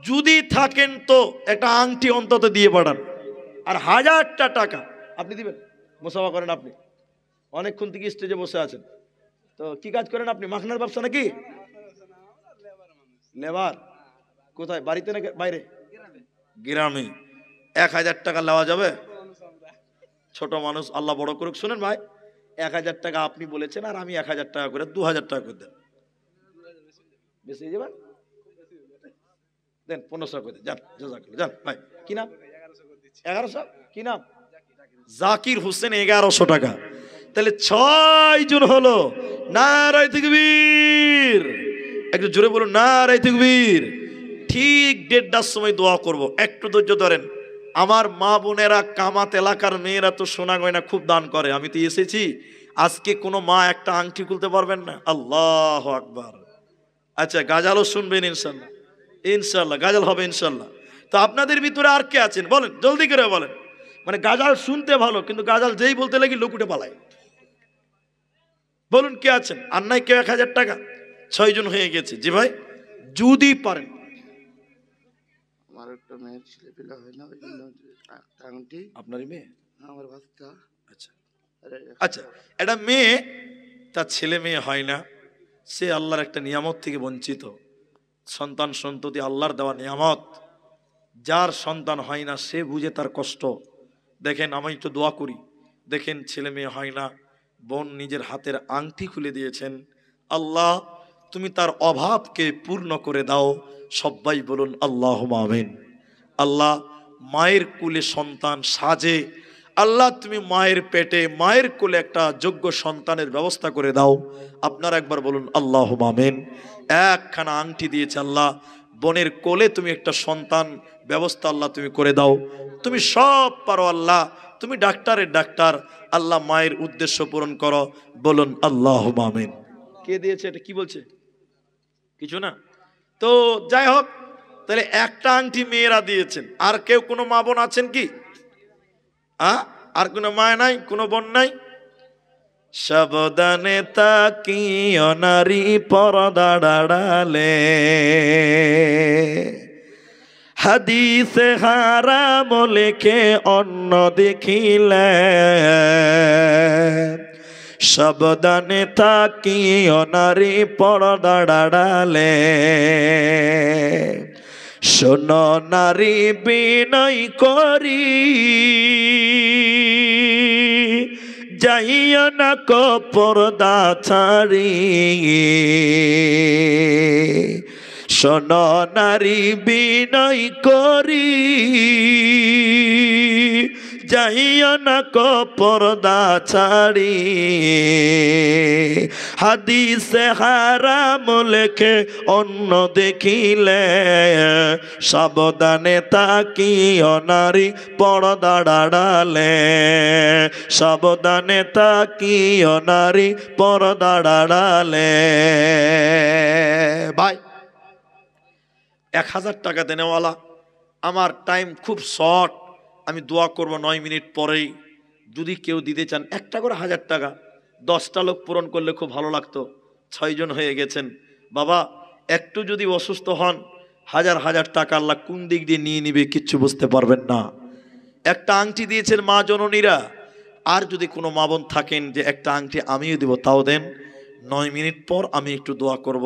Speaker 2: যদি থাকেন তো একটা আংটি অন্তত দিয়ে পাঠান, আর 1000টা টাকা আপনি দিবেন। মুসাফা করেন আপনি, অনেকক্ষণ থেকে স্টেজে বসে আছেন, তো কি কাজ করেন আপনি? মাখনার ব্যবসা নাকি? লেবার? কোথায়, বাড়িতে নাকি বাইরে? গ্রামে। 1000 টাকা নেওয়া যাবে? ছোট মানুষ, আল্লাহ বড় করুক। শুনেন ভাই, 1000 টাকা আপনি বলেছেন, আর আমি 1000 টাকা করে 2000 টাকা করে দেন। বেশি হয়ে যাবে? দেন 1500 করে দেন, যান জাযাকাল্লাহ, যান ভাই। কি নাম? 1100? কি নাম? জাকির হোসেন। 1100 টাকা। তাহলে 6 জন হলো। নারায়ে তাকবীর। একটু জোরে বলুন নারায়ে তাকবীর। ঠিক 1:30টার সময় দোয়া করব, একটু ধৈর্য ধরেন। আমার মা বোনেরা, কামাত এলাকার মেয়েরা তো সোনা গয়না খুব দান করে। আমি তো এসেছি, আজকে কোনো মা একটা আংটি খুলতে পারবেন না? আল্লাহু আকবার। আচ্ছা, গাজালও শুনবেন ইনশাল্লাহ, ইনশাল্লাহ গাজাল হবে ইনশাল্লাহ। তো আপনাদের ভিতরে আর কে আছেন বলেন, জলদি করে বলেন। মানে গাজাল শুনতে ভালো, কিন্তু গাজাল যেই বলতে লাগি লোক উঠে পালায়। বলুন কে আছেন? আর নাই কেউ? 1000 টাকা 6 জন হয়ে গেছে। জি ভাই, যদি পারেন।
Speaker 3: আমার একটা মেয়ের ছেলে পেলে হয় না, ওই জন্য একটা আংটি।
Speaker 2: আপনারই মেয়ে?
Speaker 3: আমার বাচ্চা।
Speaker 2: আচ্ছা আচ্ছা, একটা মেয়ে, তার ছেলে মেয়ে হয় না, সে আল্লাহর একটা নিয়ামত থেকে বঞ্চিত। সন্তান সন্ততি আল্লাহর দেওয়া নিয়ামত। যার সন্তান হয় না সে বুঝে তার কষ্ট। দেখেন, আমি একটু দোয়া করি। দেখেন, ছেলে মেয়ে হয় না, বোন নিজের হাতের আংটি খুলে দিয়েছেন। আল্লাহ তুমি তার অভাবকে পূর্ণ করে দাও। সবাই বলুন আল্লাহুম্মা আমিন। আল্লাহ মায়ের কুলে সন্তান সাজে, আল্লাহ তুমি মায়ের পেটে, মায়ের কোলে একটা যোগ্য সন্তানের ব্যবস্থা করে দাও। আপনারা একবার বলুন আল্লাহুম্মা আমিন। একখানা আংটি দিয়েছে আল্লাহ, বোনের কোলে তুমি একটা সন্তান ব্যবস্থা আল্লাহ তুমি করে দাও। তুমি সব পারো আল্লাহ, তুমি ডাক্তারের ডাক্তার, আল্লাহ মায়ের উদ্দেশ্য পূরণ করো। বলুন আল্লাহুম্মা আমিন। কে দিয়েছে এটা? কি বলছে? কিছু না তো, যাই হোক। তাহলে একটা আংটি মেয়েরা দিয়েছেন। আর কেউ কোনো মা বোন আছেন কি? আর কোনো মা নাই, কোনো বোন নাই? সাবধানে তাকিও নারী পর্দা আড়ালে, হাদিসে হারাম লেখে অন্য দেখিলে। সাবধানে তাকিও নারী পর্দা আড়ালে, শোনো নারী বিনয় করি, যাইও না কো পর্দা ছাড়ি। শোনো নারী বিনয় করি, যাইও না কো পর্দা ছাড়ি। হাদিসে হারাম লেখে অন্য দেখিলে, সাবধানে তাকিও নারী পর্দা আড়ালে। সাবধানে তাকিও নারী পর্দা আড়ালে। ভাই 1000 টাকা দেনেওয়ালা, আমার টাইম খুব শর্ট, আমি দোয়া করব 9 মিনিট পরেই। যদি কেউ দিতে চান একটা করে 1000 টাকা, 10টা লোক পূরণ করলে খুব ভালো লাগতো। 6 জন হয়ে গেছেন। বাবা একটু যদি অসুস্থ হন, হাজার হাজার টাকা আল্লাহ কোন দিক দিয়ে নিয়ে নিবে কিচ্ছু বুঝতে পারবেন না। একটা আংটি দিয়েছেন মা জননীরা। আর যদি কোনো মা বোন থাকেন যে একটা আংটি আমিও দিব, তাও দেন। 9 মিনিট পর আমি একটু দোয়া করব,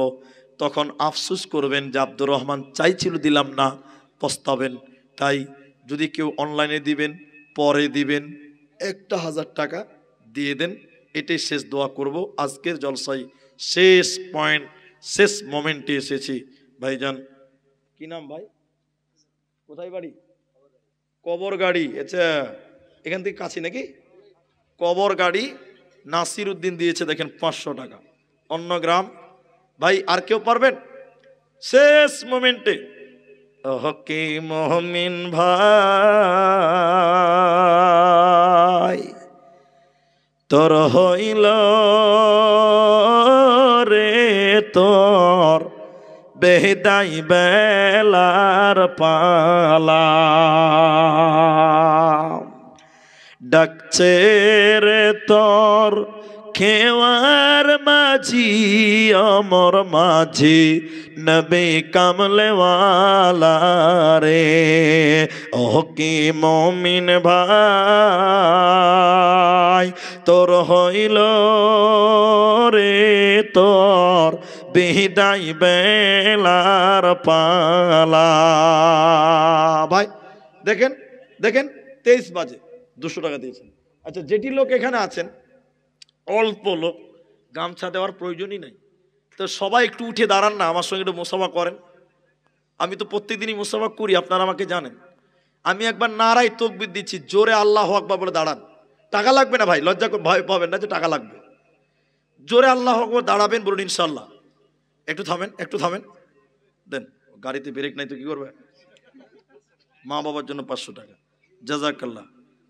Speaker 2: তখন আফসোস করবেন যে আব্দুর রহমান চাইছিল দিলাম না, পস্তাবেন। তাই যদি কেউ অনলাইনে দিবেন, পরে দিবেন, একটা 1000 টাকা দিয়ে দেন। এটাই শেষ দোয়া করব আজকের জলসায়। শেষ পয়েন্ট, শেষ মোমেন্টে এসেছি। ভাইজান কি নাম ভাই? কোথায় বাড়ি? কবর গাড়ি। আচ্ছা, এখান থেকে কাছে নাকি? কবর গাড়ি নাসির উদ্দিন দিয়েছে দেখেন 500 টাকা। অন্য গ্রাম ভাই আর কেউ পারবেন? শেষ মোমেন্টে হকি মহমিন ভাই তোর হইল রে তোর বেদাই বেলার পালা ডাকছে রে তোর খেওয়ার মাঝি অমর মাঝি নবী কামলেওয়ালা রে ও কি মমিন ভাই তোর হইল রে তোর বিদায় বেলার পালা। ভাই দেখেন দেখেন 23 বাজে 200 টাকা দিয়েছেন। আচ্ছা যেটি লোক এখানে আছেন অল্প লোক, গামছা দেওয়ার প্রয়োজনই নাই, তো সবাই একটু উঠে দাঁড়ান না, আমার সঙ্গে একটু মুসাফা করেন। আমি তো প্রত্যেকদিনই মুসাফা করি, আপনারা আমাকে জানেন। আমি একবার নারাই তাকবীর দিচ্ছি, জোরে আল্লাহু আকবার বলে দাঁড়ান। টাকা লাগবে না ভাই, লজ্জা ভয় পাবেন না যে টাকা লাগবে। জোরে আল্লাহু আকবার দাঁড়াবেন, বলুন ইনশাল্লাহ। একটু থামেন, একটু থামেন, দেন। গাড়িতে ব্রেক নাই তো কি করবে? মা বাবার জন্য 500 টাকা, জাযাকাল্লাহ।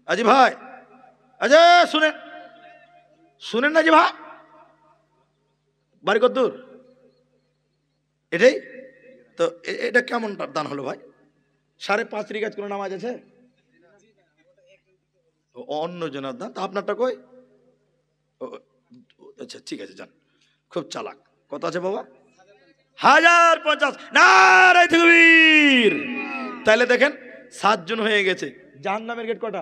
Speaker 2: আজি ভাই, আচ্ছা শুনেন শুনেন না জি ভাই, বাড়ি কত দূর? এটাই তো, এটা কেমন দান হলো ভাই? 5:30 রিকাত কোনো নামাজ আছে? অন্য জনের দান, তা আপনারটা কই? আচ্ছা ঠিক আছে, যান। খুব চালাক। কত আছে বাবা? 1050। নারে তাকবীর। তাহলে দেখেন 7 জন হয়ে গেছে। জাহান্নামের গেট কটা?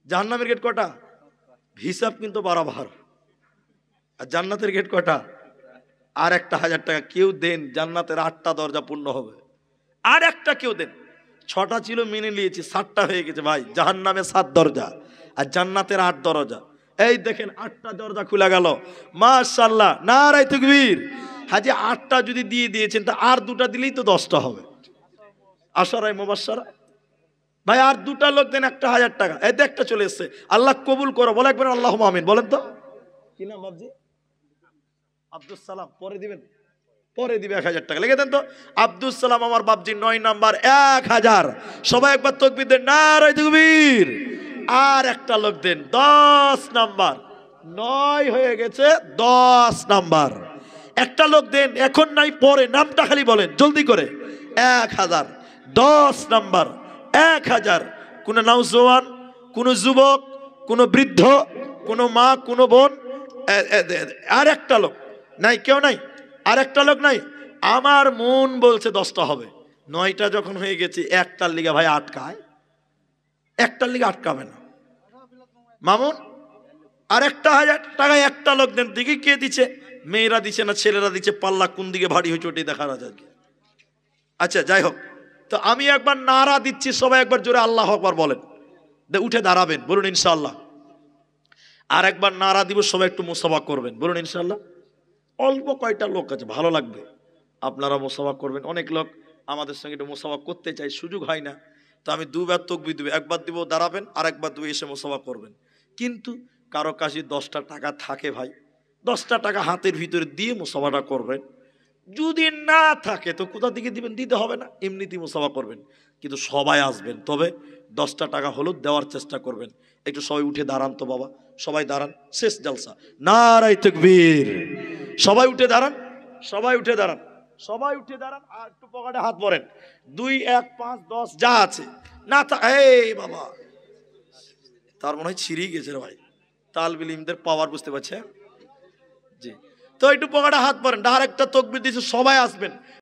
Speaker 2: জাহান্নামের গেট কটা? হিসাব কিন্তু বরাবর। আর জান্নাতের গেট কটা? আর একটা 1000 টাকা কেউ দেন, জান্নাতের 8টা দরজা পূর্ণ হবে। আর একটা কেউ দেন। 6টা ছিল মেনে নিয়েছি, 7টা হয়ে গেছে ভাই। জাহান্নামে 7 দরজা আর জান্নাতের 8 দরজা। এই দেখেন 8টা দরজা খুলে গেল, মাশাআল্লাহ, নারে তাকবীর। হাজি 8টা যদি দিয়ে দিয়েছেন তা আর 2টা দিলেই তো 10টা হবে। আশারায়ে মুবাশশারা ভাই, আর 2টা লোক দেন, একটা 1000 টাকা। এই একটা চলে এসছে, আল্লাহ কবুল করো, বলে একবার আল্লাহুম্মা আমিন বলেন তো। কি নাম বাবজি? আব্দুল সালাম। পরে দিবেন, পরে দিবে 1000 টাকা, লিখে দেন তো। আব্দুল সালাম আমার বাবজি, 9 নাম্বার, 1000। সবাই একবার তাকবীর দেন, নারে তাকবীর। আর একটা লোক দেন, 10 নাম্বার, 9 হয়ে গেছে, 10 নাম্বার। একটা লোক দেন, এখন নাই পরে, নামটা খালি বলেন জলদি করে। 1000, 10 নাম্বার, 1000। কোন নওজওয়ান, কোন যুবক, কোন বৃদ্ধ, কোন মা, কোন বোন, আর একটা লোক নাই, কেউ নাই, আর একটা লোক নাই। আমার মন বলছে 10টা হবে। 9টা যখন হয়ে গেছে, একটার লিগা ভাই আটকায়, একটার লিগা আটকাবে না মামুন। আর একটা 1000 টাকায় একটা লোক দেন, দিকে কে দিচ্ছে? মেয়েরা দিচ্ছে না ছেলেরা দিচ্ছে? পাল্লা কোন দিকে ভারী হয়েছে ওটাই দেখা যায়। আচ্ছা যাই হোক, তো আমি একবার নারা দিচ্ছি, সবাই একবার জোরে আল্লাহু আকবার বলেন, উঠে দাঁড়াবেন, বলুন ইনশাআল্লাহ। আর একবার নারা দিব, সবাই একটু মুসাফা করবেন, বলুন ইনশাআল্লাহ। অল্প কয়টা লোক আছে, ভালো লাগবে, আপনারা মুসাফা করবেন। অনেক লোক আমাদের সঙ্গে একটু মুসাফা করতে চাই, সুযোগ হয় না, তো আমি 2বার তাকবীর দিব, একবার দিব দাঁড়াবেন, আর একবার দিব এসে মুসাফা করবেন। কিন্তু কারো কাছে 10টা টাকা থাকে ভাই, 10টা টাকা হাতের ভিতরে দিয়ে মুসাফাটা করবেন। যদি না থাকে তো কোথা থেকে দিবেন? দিতে হবে না, এমনিতেই মুসাফা করবেন। কিন্তু সবাই আসবেন, তবে 10টা টাকা হলেও দেওয়ার চেষ্টা করবেন। একটু সবাই উঠে দাঁড়ান তো বাবা, সবাই দাঁড়ান, শেষ জালসা, নারে তাকবীর। সবাই উঠে দাঁড়ান, সবাই উঠে দাঁড়ান, সবাই উঠে দাঁড়ান। আর একটু পকেটে হাত ভরেন, 2, 1, 5, 10 যা আছে না। এই বাবা, তার মনে হয় ছিঁড়েই গেছে রে ভাই, তালবিল ইলমদের পাওয়ার বুঝতে পারছেন জি। তো একটু পকেটে হাত ভরেন, আর একটা তাকবীর দিয়েছে, সবাই আসবেন।